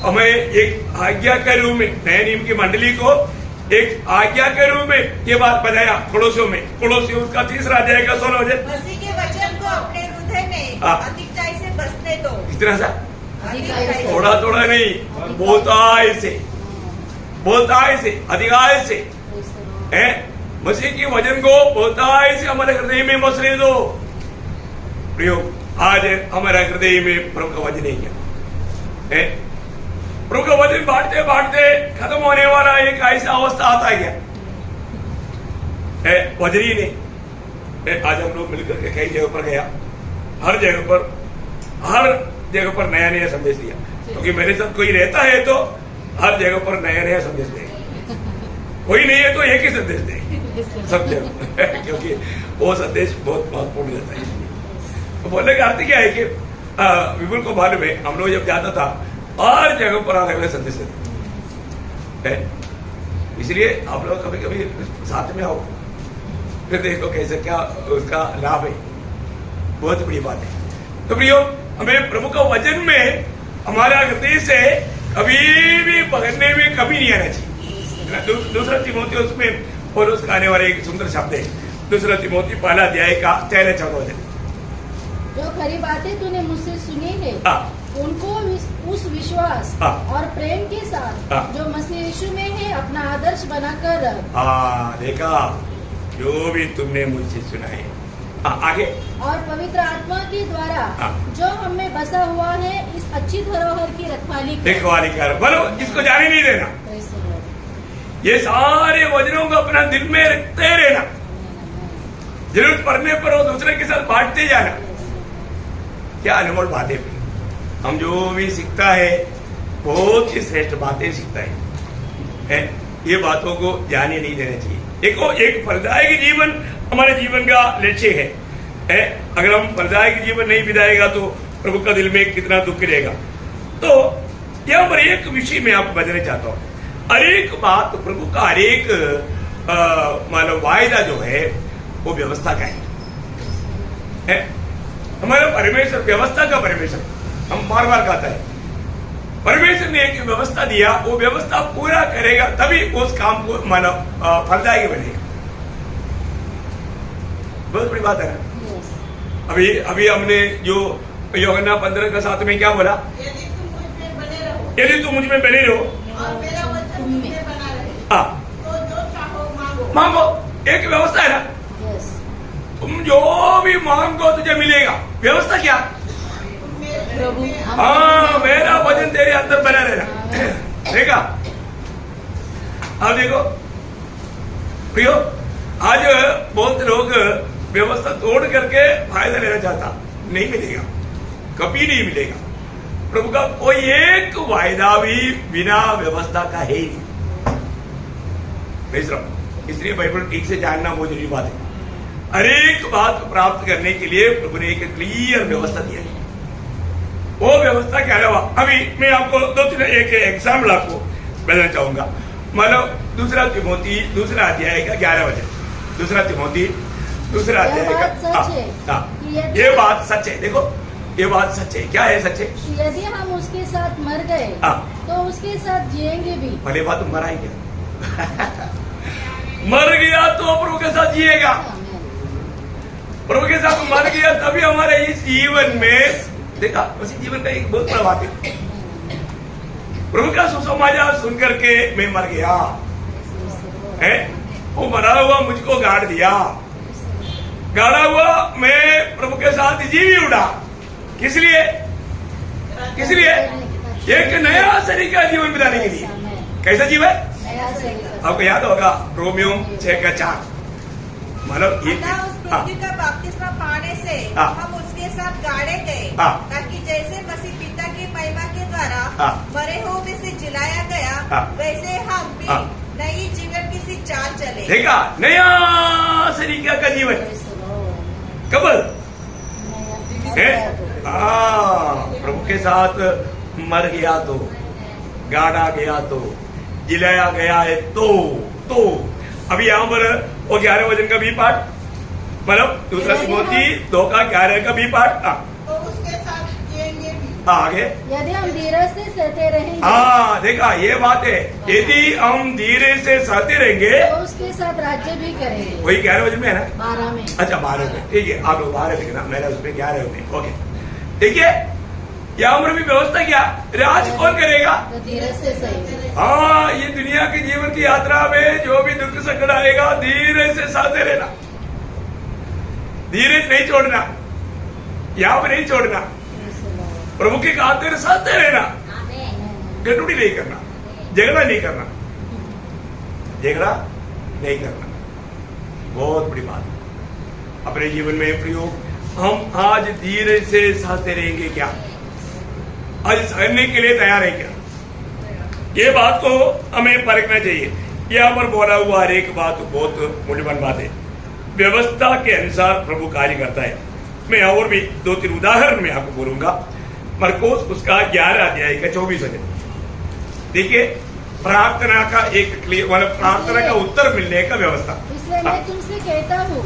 हमें एक आज्ञा के रूप में नए नियम की मंडली को एक आज्ञा के रूप में ये बात बताया कोलोसियों में। कोलोसियों उसका 3 अध्याय का 16 वचन, मसीह के वचन को अपने हृदय में हाँ। अधिकताई से बसने दो। इस तरह सा अधिकताई से। थोड़ा थोड़ा नहीं, बहुताय से, बहुताय से, अधिकाय से है। मसीह के वचन को बहुताय से हमारे हृदय में बसने दो। प्रियो, आज हमारा हृदय में प्रभु का वचन नहीं है। प्रभु का वचन बांटते बांटते खत्म होने वाला एक ऐसा अवस्था आता है क्या वजन ही नहीं। आज हम लोग मिलकर के कई जगह पर गया, हर जगह पर नया नया संदेश दिया, क्योंकि मेरे साथ कोई रहता है तो हर जगह पर नया नया संदेश देगा, कोई नहीं है तो एक ही संदेश देगा सब जगह क्योंकि वो संदेश बहुत महत्वपूर्ण रहता है। तो बोलने का अर्थ क्या है कि विपुल को मालूम है, हम लोग जब जाता था हर जगह पर अलग अलग संदेश है। इसलिए आप लोग कभी कभी साथ में आओ, फिर देखो कैसे क्या उसका लाभ है, बहुत बड़ी बात है। तो प्रियो, हमें प्रभु का वचन में हमारा हृदय से कभी भी पकड़ने में कभी नहीं आना चाहिए। दूसरा तिमोथी उसमें और उसका आने वाला एक सुंदर शब्द है, दूसरा तिमोथी 1 अध्याय का 13-14 वचन। जो खरी बातें तूने मुझसे सुनी है उनको उस विश्वास और प्रेम के साथ जो मसीह यीशु में है अपना आदर्श बनाकर रख। देखा, जो भी तुमने मुझसे सुना है। आगे, और पवित्र आत्मा के द्वारा जो हमें बसा हुआ है इस अच्छी धरोहर की रखवाली कर। बोलो, इसको जाने नहीं देना। ये सारे वचनों को अपना दिल में रखते रहना, जरूरत पड़ने पर वो दूसरे के साथ बांटते जाना। क्या अनमोल बातें, हम जो भी सीखता है बहुत ही श्रेष्ठ बातें सीखता है। ये बातों को जाने नहीं देना चाहिए। देखो, एक फलदायक जीवन हमारे जीवन का लक्ष्य है। अगर हम फलदायक जीवन नहीं बिताएगा तो प्रभु का दिल में कितना दुख रहेगा। तो यहाँ पर एक विषय में आपको बताना चाहता हूँ। हर एक बात प्रभु का, हर एक मानो वायदा जो है वो व्यवस्था का है। हमारा परमेश्वर व्यवस्था का परमेश्वर, हम बार बार कहता है परमेश्वर ने एक व्यवस्था दिया, वो व्यवस्था पूरा करेगा तभी उस काम को मानो फलदायक बनेगा। बहुत बड़ी बात है ना। अभी हमने जो यूहन्ना 15:7 में क्या बोला, यदि तुम मुझ में बने रहो, यदि तुम मुझ में बने रहो और मेरा वचन तुम में बना रहे, तो जो चाहो मांगो। मांगो, एक व्यवस्था है ना। तुम जो भी मांगो तुझे मिलेगा। व्यवस्था क्या? प्रभु मेरा वचन तेरे अंदर बना रहना। देखा, अब देखो प्रियो, आज बहुत लोग व्यवस्था तोड़ करके फायदा लेना चाहता, नहीं मिलेगा, कभी नहीं मिलेगा। प्रभु का कोई एक वायदा भी बिना व्यवस्था का है ही नहीं। इसलिए बाइबल ठीक से जानना बहुत जरूरी बात है। हर एक बात प्राप्त करने के लिए प्रभु ने एक क्लियर व्यवस्था दिया है। वो व्यवस्था के अलावा अभी मैं आपको 2-3 एक एग्जाम्पल आपको बताना चाहूंगा। मानो दूसरा तिमोथी 2 अध्याय का 11 वचन। दूसरा तिमोथी 2 अध्याय का, ये बात सच है। देखो, ये बात सच है। क्या है सच है? यदि हम उसके साथ मर गए तो उसके साथ जिएंगे भी। भले बात मरा ही क्या मर गया तो प्रभु के साथ जिएगा। प्रभु के साथ मर गया तभी हमारे इस जीवन में, देखा, उसी जीवन का एक बहुत बड़ा बात है। प्रभु का सुसमाचार सुन करके मैं मर गया है, वो मरा हुआ मुझको गाड़ दिया, गाड़ा हुआ मैं प्रभु के साथ जी भी उड़ा। किस लिए? किस लिए? एक नया तरीका जीवन बिताने के लिए। कैसा जीवन? आपको याद होगा रोमियो 6:4। मतलब ये उस पृथ्वी का बपतिस्मा पाने से हम उसके साथ गाड़े गए, ताकि जैसे मसीह पिता की महिमा के द्वारा मरे हुए में से जिलाया गया, वैसे हम भी नई जीवन की सी चाल चले। देखा, नया तरीका का जीवन कब है? प्रभु के साथ मर गया तो, गाड़ा गया तो, जिलाया गया है तो अभी यहाँ पर वो 11 वचन का भी पाठ मतलब दूसरा तिमोथी 2:11 का बी पार्ट। तो उसके साथ जिएंगे भी। आगे यदि हम धीरज से सहते रहेंगे हाँ देखा ये बात है, यदि हम धीरे से सहते रहेंगे तो उसके साथ राज्य भी करेंगे। वही 11 वजन में है ना। 12 में। अच्छा 12 में, ठीक है आप लोग 12 लिखना, मेरा उसमें 11 में। ओके देखिए यहाँ पर भी व्यवस्था क्या, राज कौन करेगा? तो धीरज से सही। हाँ ये दुनिया के जीवन की यात्रा में जो भी दुख संकट आएगा धीरे से सहते रहना, धीरज नहीं छोड़ना, यहाँ पर नहीं छोड़ना, प्रभु के खातिर सहते रहना, गटुड़ी नहीं करना, झगड़ा नहीं करना, झगड़ा नहीं करना, बहुत बड़ी बात अपने जीवन में प्रयोग। हम आज धीरे से सहते रहेंगे क्या? आज सहने के लिए तैयार है क्या? ये बात को हमें परखना चाहिए। यहाँ पर बोला हुआ हर एक बात बहुत मूल्यवान बात है। व्यवस्था के अनुसार प्रभु कार्य करता है। मैं और भी 2-3 उदाहरण में आपको बोलूंगा। मरकोस उसका 11 अध्याय का 24 वचन देखिए, प्रार्थना का एक क्लियर मतलब प्रार्थना का उत्तर मिलने का व्यवस्था। इसलिए मैं तुमसे कहता हूँ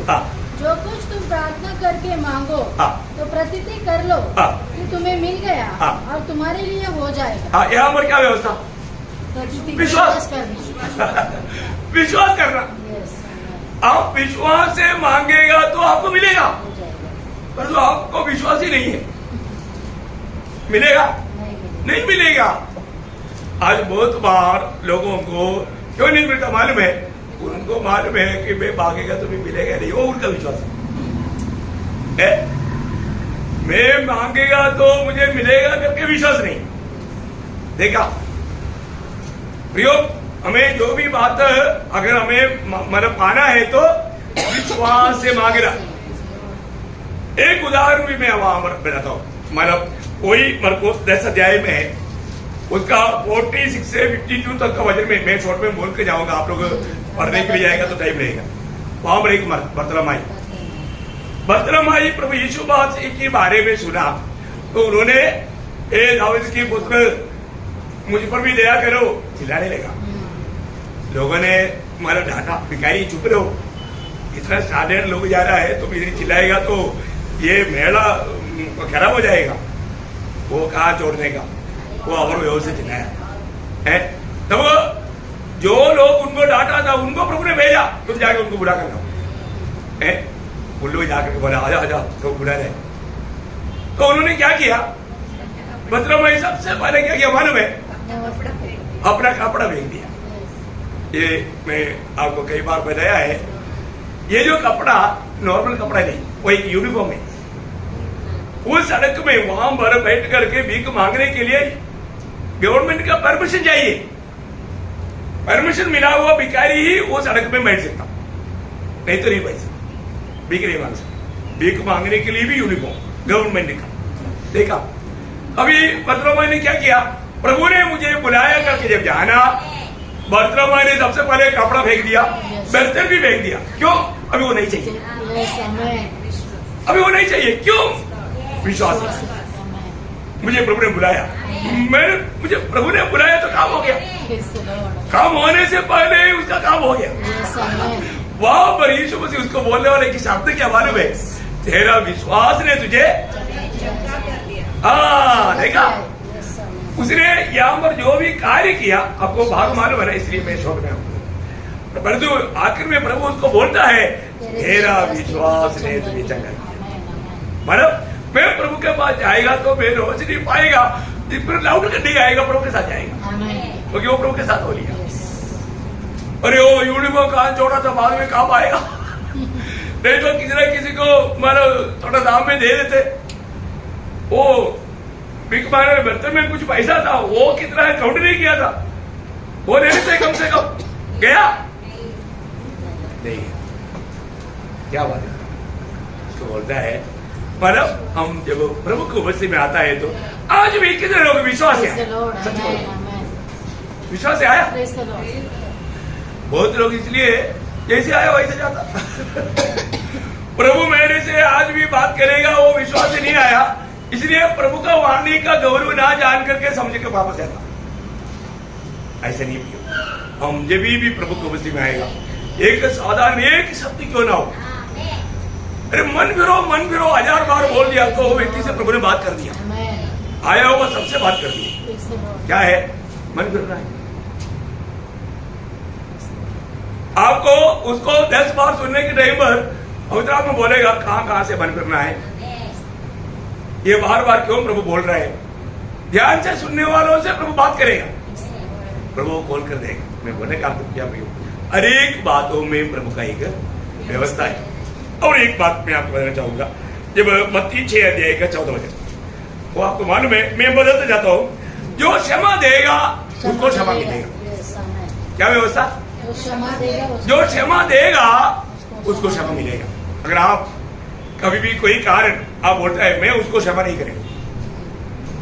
जो कुछ तुम प्रार्थना करके मांगो तो प्रतीति कर लो कि तुम्हें मिल गया और तुम्हारे लिए हो जाएगा। यहाँ पर क्या व्यवस्था? विश्वास करना। विश्वास करना। आप विश्वास से मांगेगा तो आपको मिलेगा, पर तो आपको विश्वास ही नहीं है, मिलेगा नहीं मिलेगा। आज बहुत बार लोगों को क्यों नहीं मिलता मालूम है? उनको मालूम है कि मैं मांगेगा तो भी मिलेगा नहीं, वो उनका विश्वास है। मैं मांगेगा तो मुझे मिलेगा करके विश्वास नहीं। देखा प्रयोग, हमें जो भी बात अगर हमें मतलब पाना है तो विश्वास से मांगना। एक उदाहरण भी मैं वहां पर बताता हूँ। मतलब कोई मरकोस 10 अध्याय में है, उसका 46 से 52 तक का वजन में मैं शॉर्ट में बोल के जाऊंगा, आप लोग पढ़ने के लिए जाएगा तो टाइम लगेगा। वहां पर एक बर्तलमाई प्रभु यीशु के बारे में सुना तो उन्होंने ए दाऊद की पुत्र मुझ पर भी दया करो चिल्लाने लगा। लोगों ने मारा डांटा, भिखारी चुप रहो, इतना साधारण लोग जा रहा है तो चिल्लाएगा तो ये मेला खराब हो जाएगा। वो कहा छोड़ने का, वो और व्यवस्था चिल्लाया है। तब जो लोग उनको डांटा था उनको प्रभु ने भेजा, तुम जाके उनको बुला कर लाओ। उन लोग जाकर बोला आजा आजा, तो बुला रहे। तो उन्होंने क्या किया? मतलब मैं सबसे पहले क्या किया मालूम है? अपना कपड़ा फेंक दिया। ये मैं आपको कई बार बताया है, ये जो कपड़ा नॉर्मल कपड़ा नहीं, वो एक यूनिफॉर्म है। उस सड़क में वहां पर बैठ करके भीख मांगने के लिए गवर्नमेंट का परमिशन चाहिए। परमिशन मिला हुआ भिखारी ही वो सड़क में बैठ सकता, नहीं तो नहीं बैठ सकता, भीख नहीं मांग सकता। भीख मांगने के लिए भी यूनिफॉर्म गवर्नमेंट का। देखा अभी बर्तलमाई ने क्या किया? प्रभु ने मुझे बुलाया करके जब जाना, बर्तलमाई ने सबसे पहले कपड़ा फेंक दिया, बर्तन भी फेंक दिया। क्यों? अभी वो नहीं चाहिए, अभी वो नहीं चाहिए। क्यों? विश्वास है। मुझे प्रभु ने बुलाया, मुझे प्रभु ने बुलाया तो काम हो गया। काम होने से पहले उसका काम हो गया। वहां पर यीशु मसीह उसको बोलने वाले की शब्द क्या मालूम है? तेरा विश्वास ने तुझे हाँ देखा। उसने यहाँ पर जो भी कार्य किया आपको भाग मालूम है ना, इसलिए मैं शौक में हूँ। परंतु आखिर में प्रभु उसको बोलता है तेरा विश्वास ने तुझे चंगा किया। मतलब मैं प्रभु के पास जाएगा तो मैं रोज नहीं पाएगा, फिर लाउड कर नहीं आएगा, प्रभु के साथ जाएगा क्योंकि वो प्रभु के साथ हो लिया। अरे वो यूनिफॉर्म कहाँ छोड़ा था, बाद में काम आएगा। नहीं तो किसी न किसी को मतलब थोड़ा दाम में दे देते। वो बिग मारे बर्तन में कुछ पैसा था, वो कितना है काउंट नहीं किया था, वो दे देते कम से कम। गया नहीं, क्या बात है? उसको बोलता है मतलब हम जब प्रभु की उपस्थिति में आता है तो आज भी कितने लोग विश्वास है, विश्वास से आया। बहुत लोग इसलिए जैसे आया वैसे जाता। प्रभु मेरे से आज भी बात करेगा, वो विश्वास से नहीं आया, इसलिए प्रभु का वाणी का गौरव ना जान करके समझ के वापस जाता। ऐसा नहीं किया। हम जब भी प्रभु की उपस्थिति में आएगा, एक साधारण एक शब्द क्यों ना हो, अरे मन फिरो 1000 बार बोल दिया तो वो व्यक्ति से प्रभु ने बात कर दिया, आया होगा सबसे बात कर दी। क्या है? मन फिरना है। आपको उसको 10 बार सुनने के टाइम पर पवित्र आत्मा बोलेगा कहां से मन फिरना है, ये बार बार क्यों प्रभु बोल रहे हैं। ध्यान से सुनने वालों से प्रभु बात करेगा, प्रभु खोल कर देगा। मैं बोलने का क्या भाई, हर एक बातों में प्रभु का एक व्यवस्था है। और एक बात मैं आपको बताना चाहूंगा, जब मत्ती 6 अध्याय का 14 वचन, वो आपको मालूम है, मैं बदलते जाता हूं, जो क्षमा देगा उसको क्षमा मिलेगा। क्या व्यवस्था? जो क्षमा देगा उसको क्षमा मिलेगा। अगर आप कभी भी कोई कारण आप बोलते हैं मैं उसको क्षमा नहीं करेंगे,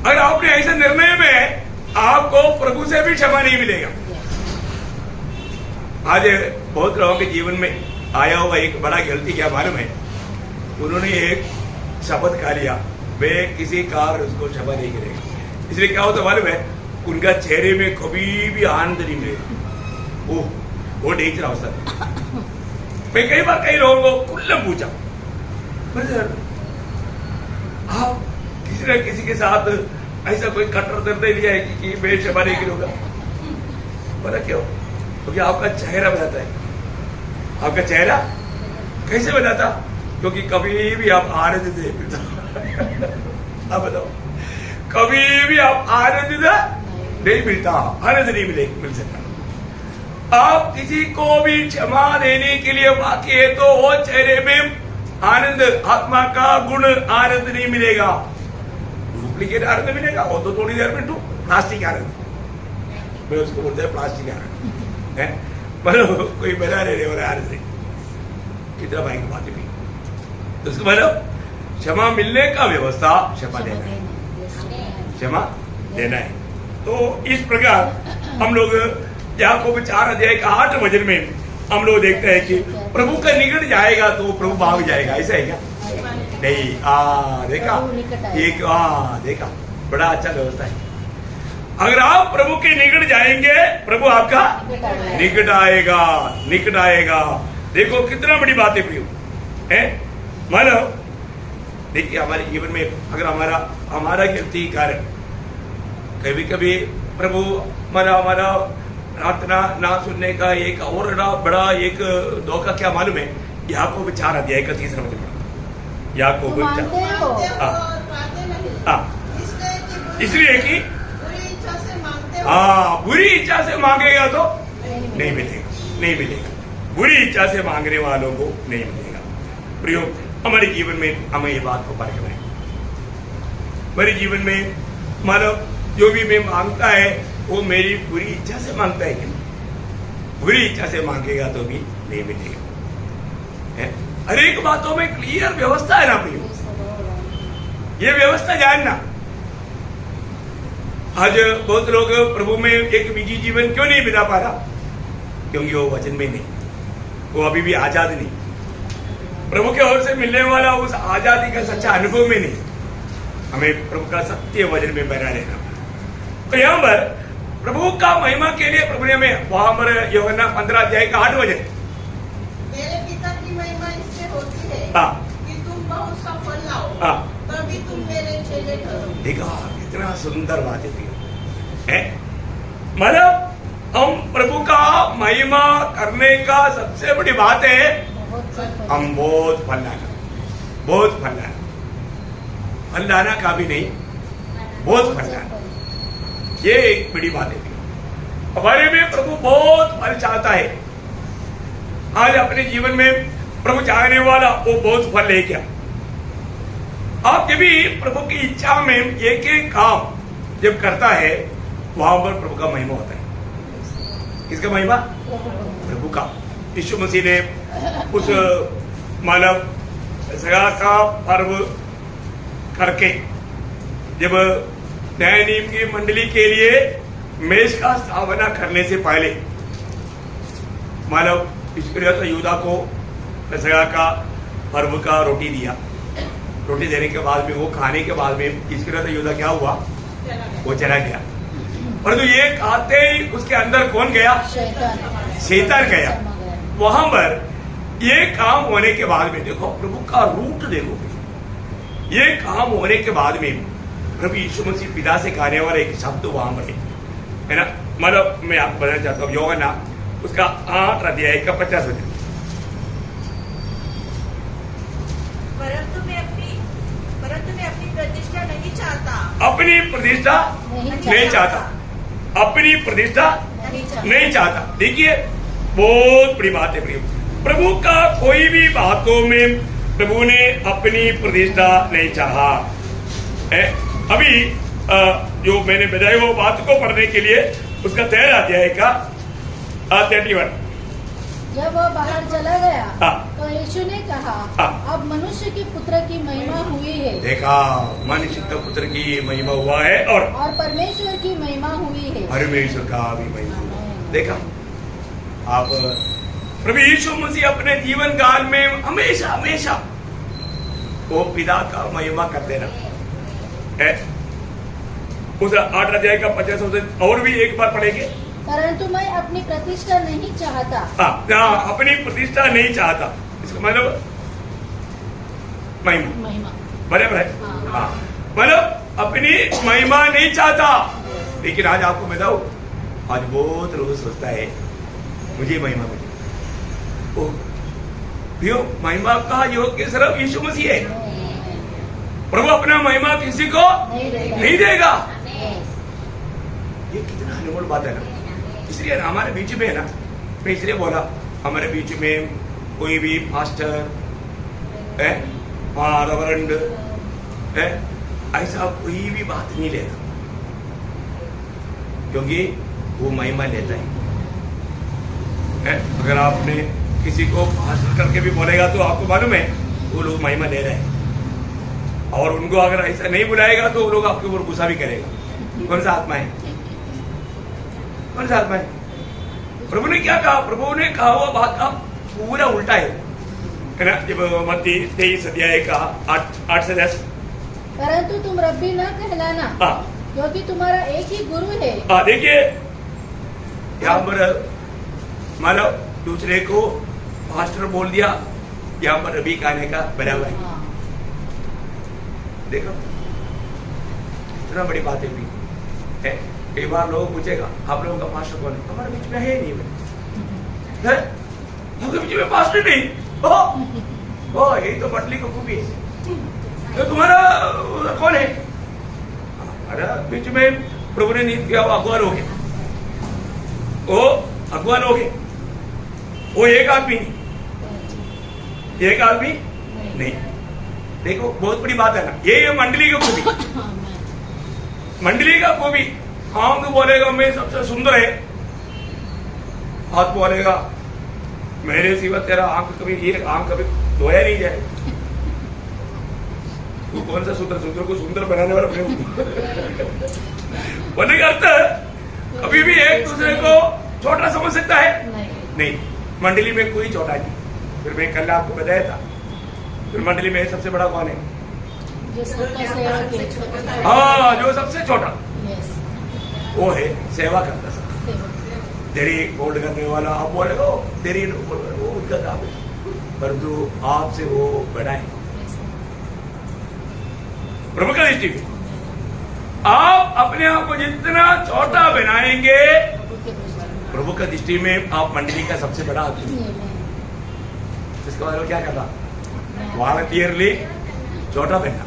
अगर आपने ऐसे निर्णय में आपको प्रभु से भी क्षमा नहीं मिलेगा। आज बहुत लोगों के जीवन में आया हुआ एक बड़ा गलती क्या मालूम है, उन्होंने एक शपथ खा लिया वे किसी कार उसको क्षमा नहीं करेगा। इसलिए क्या होता मालूम है, उनका चेहरे में कभी भी आनंद नहीं मिलेगा। वो डेंजर अवसर। मैं कई बार कई लोगों को खुल्लम पूछा, आप किसी न किसी के साथ ऐसा कोई कट्टर निर्णय लिया है कि मैं क्षमा नहीं करूंगा? बोला क्यों? क्योंकि आपका चेहरा बताता है। आपका चेहरा कैसे बनाता? क्योंकि कभी भी आप आनंद नहीं मिलता। आप बताओ, कभी भी आप आनंद नहीं मिलता, आनंद नहीं मिल सकता। आप किसी को भी क्षमा देने के लिए बाकी है तो वो चेहरे में आनंद, आत्मा का गुण आनंद नहीं मिलेगा, डुप्लीकेट आनंद मिलेगा। वो तो थोड़ी देर में प्लास्टिक आनंद, मैं उसको बोलते हैं प्लास्टिक आनंद है, मतलब कोई बना रहने वाला आनंद नहीं। कितना भाई की बातें भी तो उसको मतलब क्षमा मिलने का व्यवस्था क्षमा देना है, क्षमा देना है। तो इस प्रकार हम लोग याकूब 4 अध्याय का 8 वचन में हम लोग देखते हैं कि प्रभु का निकट जाएगा तो प्रभु भाग जाएगा। ऐसा है क्या? नहीं। देखा एक देखा, बड़ा अच्छा व्यवस्था है। अगर आप प्रभु के निकट जाएंगे प्रभु आपका निकट आएगा, निकट आएगा। देखो कितना बड़ी बात है प्रियो है। मतलब देखिए हमारे जीवन में अगर हमारा गलती कारण कभी कभी प्रभु हमारा प्रार्थना ना सुनने का एक और बड़ा एक धोखा क्या मालूम है? याकूब 4 अध्याय का 3 वचन। याकूब इसलिए कि बुरी इच्छा से मांगेगा तो नहीं मिलेगा, नहीं मिलेगा। बुरी इच्छा से मांगने वालों को नहीं मिलेगा। प्रियो, हमारे जीवन में हमें ये बात को परखना है। हमारे जीवन में मानव जो भी मैं मांगता है वो मेरी बुरी इच्छा से मांगता है कि बुरी इच्छा से मांगेगा तो भी नहीं मिलेगा। हर एक बातों में क्लियर व्यवस्था है ना प्रियो, ये व्यवस्था जानना। आज बहुत लोग प्रभु में एक निजी जीवन क्यों नहीं बिता पा रहा? क्योंकि वो वचन में नहीं, वो अभी भी आजाद नहीं, प्रभु के ओर से मिलने वाला उस आजादी का सच्चा अनुभव में नहीं। हमें प्रभु का सत्य वचन में बना रहना। तो यहाँ पर प्रभु का महिमा के लिए प्रभु ने हमें वहां पर यूहन्ना 15 अध्याय का 8 वचन, मेरे पिता की महिमा इससे होती है कि तुम बहुत सा फल लाओ, तभी तुम मेरे चेले ठहरो। देखा कितना सुंदर बात है। मतलब हम प्रभु का महिमा करने का सबसे बड़ी बात है हम बहुत फल लाना, बहुत फल लाना, फल लाना का भी नहीं, बहुत फल लाना। ये एक बड़ी बात है। हमारे में प्रभु बहुत फल चाहता है। आज अपने जीवन में प्रभु चाहने वाला वो बहुत फल ले क्या। आप जब भी प्रभु की इच्छा में एक एक काम जब करता है वहां पर प्रभु का महिमा होता है। किसका महिमा? प्रभु का। यीशु मसीह ने उस मानव सगा का पर्व करके जब न्याय नीम की मंडली के लिए मेष का स्थापना करने से पहले मानव इस्करियोत यूदा को सगा का पर्व का रोटी दिया। रोटी देने के बाद में वो खाने के बाद में इस्करियोत यूदा क्या हुआ? वो चला गया। परंतु ये खाते ही उसके अंदर कौन गया? शैतान गया। वहां पर ये काम होने के बाद में देखो प्रभु का रूट देखो, ये काम होने के बाद में प्रभु यीशु मसीह पिता से कहने वाला एक शब्द वहां पर है ना, मतलब मैं आपको बताना चाहता हूँ यूहन्ना उसका 8 अध्याय का 50 वचन। परंतु मैं अपनी प्रतिष्ठा नहीं चाहता, अपनी प्रतिष्ठा नहीं चाहता, अपनी प्रतिष्ठा नहीं चाहता। देखिए बहुत बड़ी बात है प्रभु का कोई भी बातों में प्रभु ने अपनी प्रतिष्ठा नहीं चाहा है। अभी जो मैंने बताया वो बात को पढ़ने के लिए उसका 13 अध्याय का 31। जब वह बाहर चला गया हाँ। तो यीशु ने कहा हाँ। अब मनुष्य के पुत्र की महिमा हुई है, देखा मनुष्य के पुत्र की महिमा हुआ है और परमेश्वर की महिमा हुई है। परमेश्वर का भी महिमा हुआ। देखा आप प्रभु यीशु मसीह अपने जीवन काल में हमेशा हमेशा वो पिता का महिमा करते रहे। उस 8 अध्याय का 50 और भी एक बार पढ़ेंगे। परंतु मैं अपनी प्रतिष्ठा नहीं चाहता। अपनी प्रतिष्ठा नहीं चाहता, इसका मतलब महिमा बराबर है। हाँ, मतलब अपनी महिमा नहीं चाहता। लेकिन आज आपको बताओ, आज बहुत लोग सोचता है मुझे महिमा मिले। क्यों? महिमा का योग्य सिर्फ यीशु मसीह है। प्रभु अपना महिमा किसी को नहीं देगा। ये कितना अनमोल बात है ना। इसलिए हमारे बीच में है ना, मैं इसलिए बोला हमारे बीच में कोई भी पास्टर है, रेवरेंड है, ऐसा कोई भी बात नहीं लेता, क्योंकि वो महिमा लेता है। अगर आपने किसी को हासिल करके भी बोलेगा तो आपको मालूम है वो लोग महिमा ले रहे हैं, और उनको अगर ऐसा नहीं बुलाएगा तो वो लोग आपके ऊपर गुस्सा भी करेगा। कौन सा आत्मा है? कौन सा आत्मा है? प्रभु ने क्या कहा? प्रभु ने कहा हुआ बात का पूरा उल्टा है ना। जब मत्ती 23 अध्याय का 8 से 10, परंतु तुम रब्बी न कहलाना, क्योंकि तुम्हारा एक ही गुरु है। देखिए यहाँ पर मानो दूसरे को पास्टर बोल दिया, यहाँ पर रबी कहने का बराबर है। देखो इतना बड़ी बात है। कई बार लोग पूछेगा आप लोगों का पास्टर कौन है? हमारे बीच में है नहीं है? हमारे बीच में पास्टर नहीं। ओ यही तो बटली को खूबी है। तो तुम्हारा कौन है? हमारा बीच में प्रभु ने नीति किया वो अगुआ लोग है, वो अगुआ लोग है, वो एक आदमी नहीं, एक आदमी नहीं। देखो बहुत बड़ी बात है ना। ये मंडली का खूबी, मंडली का खूबी। हम तो बोलेगा मैं सबसे सुंदर है, हाथ बोलेगा मेरे सिवा तेरा आंख कभी, ये आंख कभी धोया नहीं जाए। तू कौन सा सुंदर? सुंदर को सुंदर बनाने वाला बोलने का अर्थ कभी भी एक दूसरे को छोटा समझ सकता है? नहीं। मंडली में कोई छोटा नहीं। फिर मैं कल आपको बताया था, फिर मंडली में सबसे बड़ा कौन है? हाँ, जो सबसे छोटा वो है सेवा करता सब। तेरी होल्ड करने वाला आप बोलेगा तेरी वो उनका काम है, परंतु आपसे वो बड़ा है। प्रभु का दृष्टि में आप अपने आप को जितना छोटा बनाएंगे, प्रभु का दृष्टि में आप मंडली का सबसे बड़ा आदमी। इसका मतलब क्या करना? वॉलंटियरली छोटा बनना।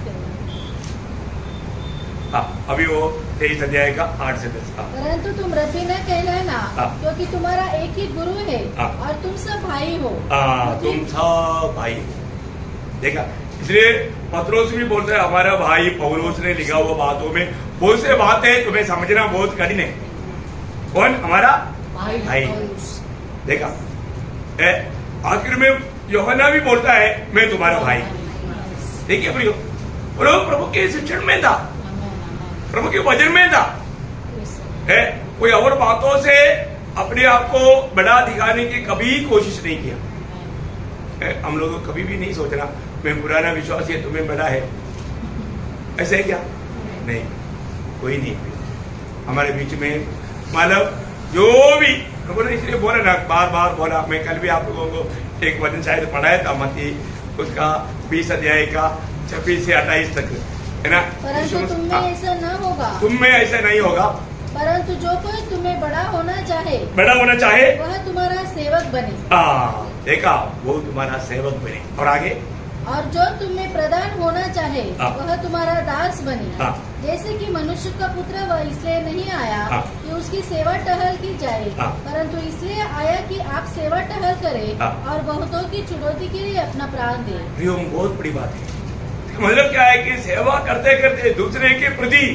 अभी वो 23 अध्याय का 8 से 10। परंतु तुम रब्बी न कहलाना, क्योंकि तुम्हारा एक ही गुरु है और तुम सब भाई हो। तुम सब भाई। देखा, इसलिए पत्रोस भी बोलते हैं हमारा भाई पौलुस ने लिखा हुआ बातों में बहुत से बातें तुम्हें समझना बहुत कठिन है। कौन? हमारा भाई। देखा, आखिर में यूहन्ना भी बोलता है मैं तुम्हारा भाई। देखिए प्रभु के शिक्षण में था, प्रभु के वचन में था। कोई और बातों से अपने आप को बड़ा दिखाने की कभी कोशिश नहीं किया। हम लोग कभी भी नहीं सोचना मैं पुराना विश्वास है तुम्हें बड़ा है, ऐसे है क्या? नहीं, कोई नहीं हमारे बीच में। मतलब जो भी प्रभु ने इसलिए बोला ना, बार बार बोला, मैं कल भी आप लोगों को एक वचन शायद पढ़ाया था मत्ती उसका 20 अध्याय का 26 से 28 तक, है ना। परंतु तुम में ऐसा न होगा, तुम में ऐसा नहीं होगा, परंतु जो कोई तुम्हें बड़ा होना चाहे वह तुम्हारा सेवक बने। देखा, वो तुम्हारा सेवक बने। और आगे, और जो तुम्हें प्रधान होना चाहे वह तुम्हारा दास बने। जैसे कि मनुष्य का पुत्र वह इसलिए नहीं आया कि उसकी सेवा टहल की जाए, परंतु इसलिए आया कि आप सेवा टहल करें और बहुतों की चुनौती के लिए अपना प्राण दे। बहुत बड़ी बात है। मतलब क्या है कि सेवा करते करते दूसरे के प्रति,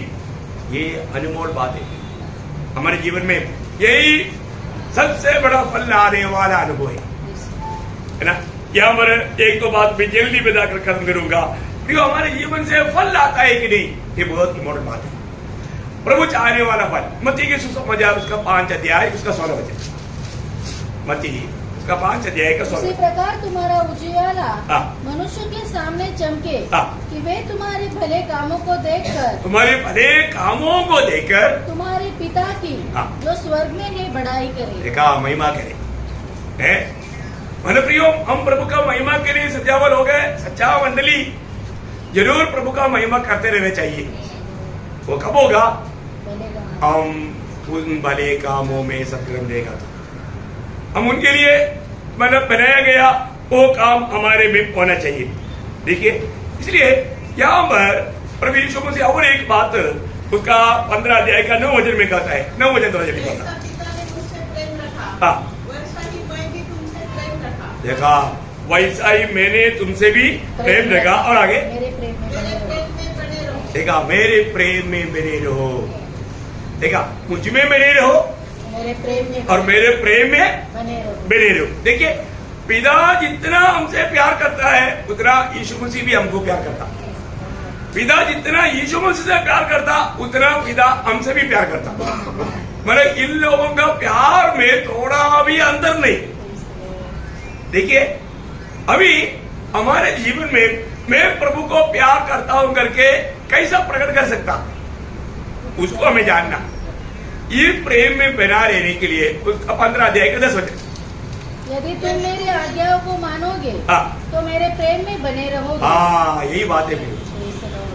ये अनमोल बात है। हमारे जीवन में यही सबसे बड़ा फल आने वाला अनुभव है ना। यहाँ पर एक तो बात मैं जल्दी बता कर खत्म करूंगा, क्योंकि हमारे जीवन से फल आता है कि नहीं, ये बहुत इम्पोर्टेंट बात है। प्रभु चाहने वाला फल, मत्ती के सुसमाचार उसका 5 अध्याय उसका 16 वचन, मत्ती उसका 5 अध्याय का 16। उसी प्रकार तुम्हारा उजियाला मनुष्य के सामने चमके कि वे तुम्हारे भले कामों को देखकर तुम्हारे पिता की जो स्वर्ग में है बड़ाई करे। देखा, महिमा करे है। मन प्रियो, हम प्रभु का महिमा के लिए सजावल हो गए। सच्चा मंडली जरूर प्रभु का महिमा करते रहना चाहिए। वो कब होगा? हम उन भले कामों में सत्कर्म देगा, हम उनके लिए मतलब बनाया गया वो काम हमारे में होना चाहिए। देखिए, इसलिए यहाँ पर प्रभु यीशु मसीह और एक बात उसका 15 अध्याय का 9 वचन में कहता है। 9 वचन तो जल्दी कहता है। देखा, वैसा ही मैंने तुमसे भी प्रेम रखा। और आगे देखा, मेरे प्रेम में बने रहो। देखा, मुझ में बने रहो और मेरे प्रेम में बने रहो। देखिए, पिता जितना हमसे प्यार करता है उतना यीशु मसीह भी हमको प्यार करता। पिता जितना यीशु मसीह से प्यार करता उतना पिता हमसे भी प्यार करता। मतलब इन लोगों का प्यार में थोड़ा भी अंतर नहीं। देखिए, अभी हमारे जीवन में मैं प्रभु को प्यार करता हूं करके कैसा प्रकट कर सकता, उसको हमें जानना। ये प्रेम में बना रहने के लिए उसका 15 अध्याय का 10 वचन, यदि तुम मेरी आज्ञाओं को मानोगे तो मेरे प्रेम में बने रहोगे। यही बात है।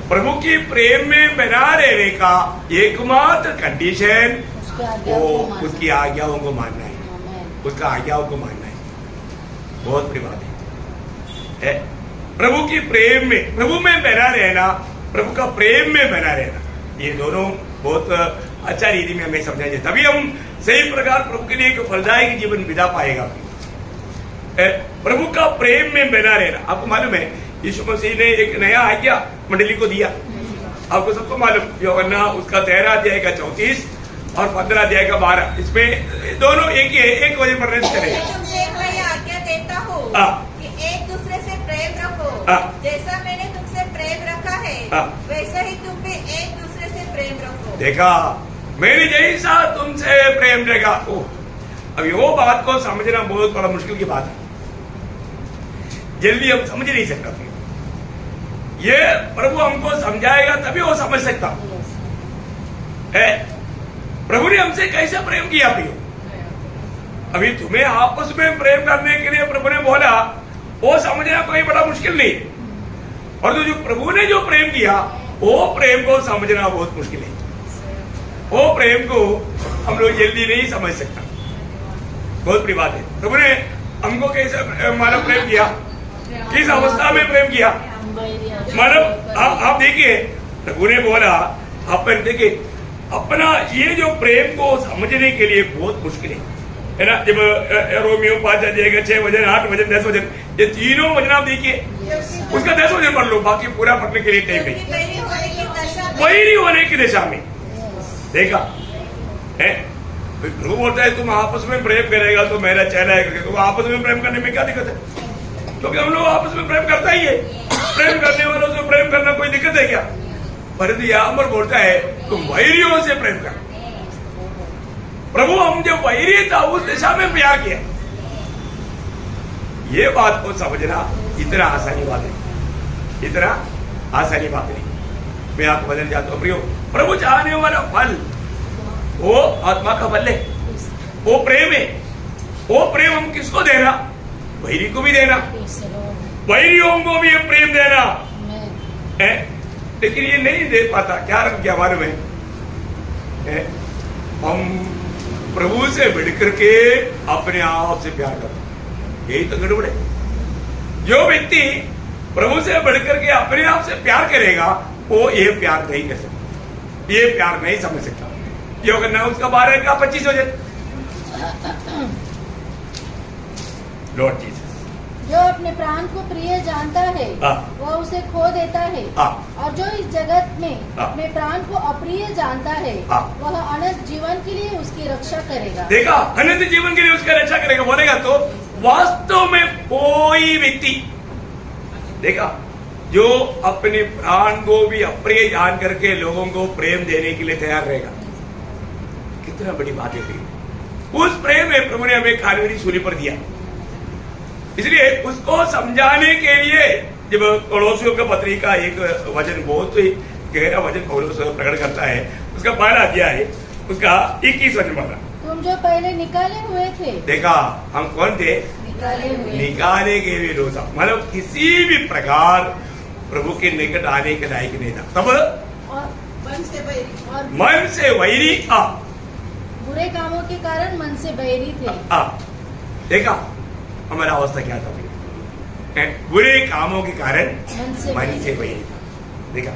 प्रभु की प्रेम में बना रहने का एकमात्र कंडीशन उसकी आज्ञाओं को मानना है। उसका आज्ञाओं को मानना है, बहुत बड़ी बात है। प्रभु की प्रेम में, प्रभु में बना रहना, प्रभु का प्रेम में बना रहना, ये दोनों बहुत अच्छा रीति में हमें समझा जाए, तभी हम सही प्रकार प्रभु के लिए एक फलदायक जीवन बिता पाएगा। प्रभु का प्रेम में बना रहना। आपको मालूम है यीशु मसीह ने एक नया आज्ञा मंडली को दिया। आपको सबको मालूम, यूहन्ना उसका 13 अध्याय का 34 और 15 अध्याय का 12, इसमें दोनों एक ही है। एक वजह पर करेगा, तुमसे एक नई आज्ञा देता हूँ कि एक दूसरे से प्रेम रखो। जैसा मैंने तुमसे प्रेम रखा है वैसा ही तुम भी एक दूसरे से प्रेम रखो। देखा, मैंने जैसा तुमसे प्रेम रखा। अभी वो बात को समझना बहुत बड़ा मुश्किल की बात है, जल्दी हम समझ नहीं सकता। ये प्रभु हमको समझाएगा तभी वो समझ सकता है। प्रभु ने हमसे कैसे प्रेम किया प्रियो? अभी तुम्हें आपस में प्रेम करने के लिए प्रभु ने बोला, वो समझना कोई बड़ा मुश्किल नहीं। और तो जो प्रभु ने जो प्रेम किया वो प्रेम को समझना बहुत मुश्किल है। वो प्रेम को हम लोग जल्दी नहीं समझ सकता, बहुत बड़ी बात है। प्रभु ने हमको कैसे मानव प्रेम किया, किस अवस्था में प्रेम किया। मानव आप देखिए, प्रभु ने बोला, अपन देखिए अपना ये जो प्रेम को समझने के लिए बहुत मुश्किल है ना। जब रोमियो 5 अध्याय 6 वचन, 8 वचन, 10 वचन, ये तीनों वचन आप देखिए, उसका 10 वचन पढ़ लो, बाकी पूरा पढ़ने के लिए टाइम नहीं। वही होने की दशा में देखा है। प्रभु बोलता है तुम आपस में प्रेम करेगा तो मेरा चेहरा है। तुम आपस में प्रेम करने में क्या दिक्कत है? क्योंकि हम लोग आपस में प्रेम करता ही है। प्रेम करने वालों से प्रेम करना कोई दिक्कत है क्या? परंतु यहाँ पर बोलता है तुम वैरियों से प्रेम कर। प्रभु हम जो वैरी था उस दिशा में प्यार किया। ये बात को समझना इतना आसानी बात है, इतना आसानी बात नहीं। मैं आपको बदल जाता हूँ प्रियो, प्रभु चाहने वाला फल वो आत्मा का फल है, वो प्रेम है। वो प्रेम हम किसको देना? वैरी को भी देना, Praise the Lord. वैरियों को भी प्रेम देना Amen. है। लेकिन ये नहीं दे पाता, क्या मालूम है? हम प्रभु से बढ़ करके अपने आप से प्यार करते, यही तो गड़बड़ है। जो व्यक्ति प्रभु से बढ़ करके अपने आप से प्यार करेगा वो ये प्यार नहीं कर सकता, ये प्यार नहीं समझ सकता। ये अगर ना उसका 12 का 25 हो जाए। लॉर्ड जीसस जो अपने प्राण को प्रिय जानता है हाँ। वह उसे खो देता है, हाँ। और जो इस जगत में हाँ। अपने प्राण को अप्रिय जानता है हाँ। वह अनंत जीवन के लिए उसकी रक्षा करेगा। देखा, अनंत जीवन के लिए उसका रक्षा करेगा बोलेगा तो वास्तव में कोई व्यक्ति देखा जो अपने प्राण को भी अप्रिय जान करके लोगों को प्रेम देने के लिए तैयार रहेगा, कितना बड़ी बात है। उस प्रेम में प्रभु ने हमें कालवरी सूली पर दिया, इसलिए उसको समझाने के लिए जब कोलोसियों का पत्री का एक वचन, बहुत ही गहरा वचन पौलुस प्रकट करता है, उसका पहला अध्याय है, उसका 21 वचन वाला। तुम जो पहले निकाले हुए थे, देखा हम कौन थे? निकाले हुए, निकाले के भी रोजा, मतलब किसी भी प्रकार प्रभु के निकट आने के लायक नहीं था। तब और मन से बैरी। और मन से वैरी बुरे कामों के कारण मन से बैरी थे। देखा हमारा अवस्था क्या था? बुरे कामों के कारण मन से वैरी था। देखा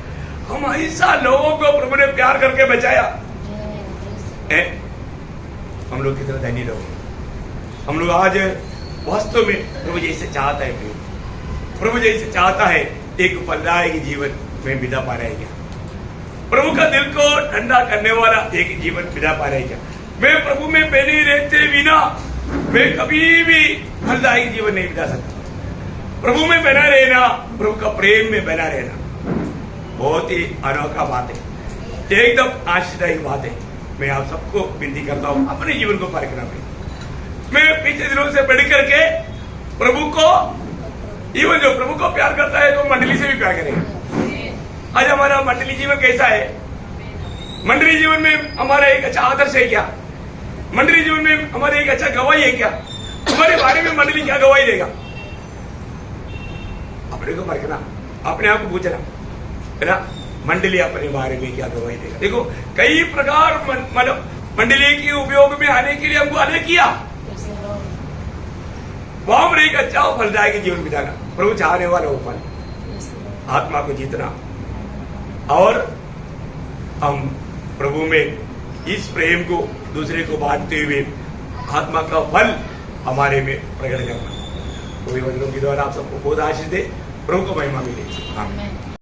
हम ऐसा लोगों को प्रभु ने प्यार करके बचाया। हम लोग कितना धनी लोग हैं। हम लोग आज वास्तव में प्रभु जैसे चाहता है, प्रभु जैसे चाहता है एक फलदायक जीवन में बिता पा रहे क्या? प्रभु का दिल को ठंडा करने वाला एक जीवन बिता पा रहे क्या? मैं प्रभु में बने रहते बिना मैं कभी भी फलदायक जीवन नहीं बिता सकता। प्रभु में बना रहना, प्रभु का प्रेम में बना रहना बहुत ही अनोखा बात है, एकदम आश्चर्यदायक बात है। मैं आप सबको विनती करता हूँ अपने जीवन को परखना पे। मैं पिछले दिनों से बढ़ करके प्रभु को, इवन जो प्रभु को प्यार करता है तो मंडली से भी प्यार करेगा। आज हमारा मंडली जीवन कैसा है? मंडली जीवन में हमारा एक अच्छा आदर्श है क्या? मंडली जीवन में हमारे एक अच्छा गवाही है क्या? हमारे बारे में मंडली क्या गवाही देगा? अपने को परखना, अपने आप को पूछना है ना, मंडली अपने बारे में क्या गवाही देगा। देखो कई प्रकार मतलब मंडली के उपयोग में आने के लिए हमको अनेक किया, वहां पर एक अच्छा फलदायक जीवन बिताना, प्रभु चाहने वाला वो फल, आत्मा को जीतना, और हम प्रभु में इस प्रेम को दूसरे को बांटते हुए आत्मा का फल हमारे में प्रकट करना। वही वचनों के द्वारा आप सबको बहुत आशीष दे, प्रभु को महिमा मिले। आमीन।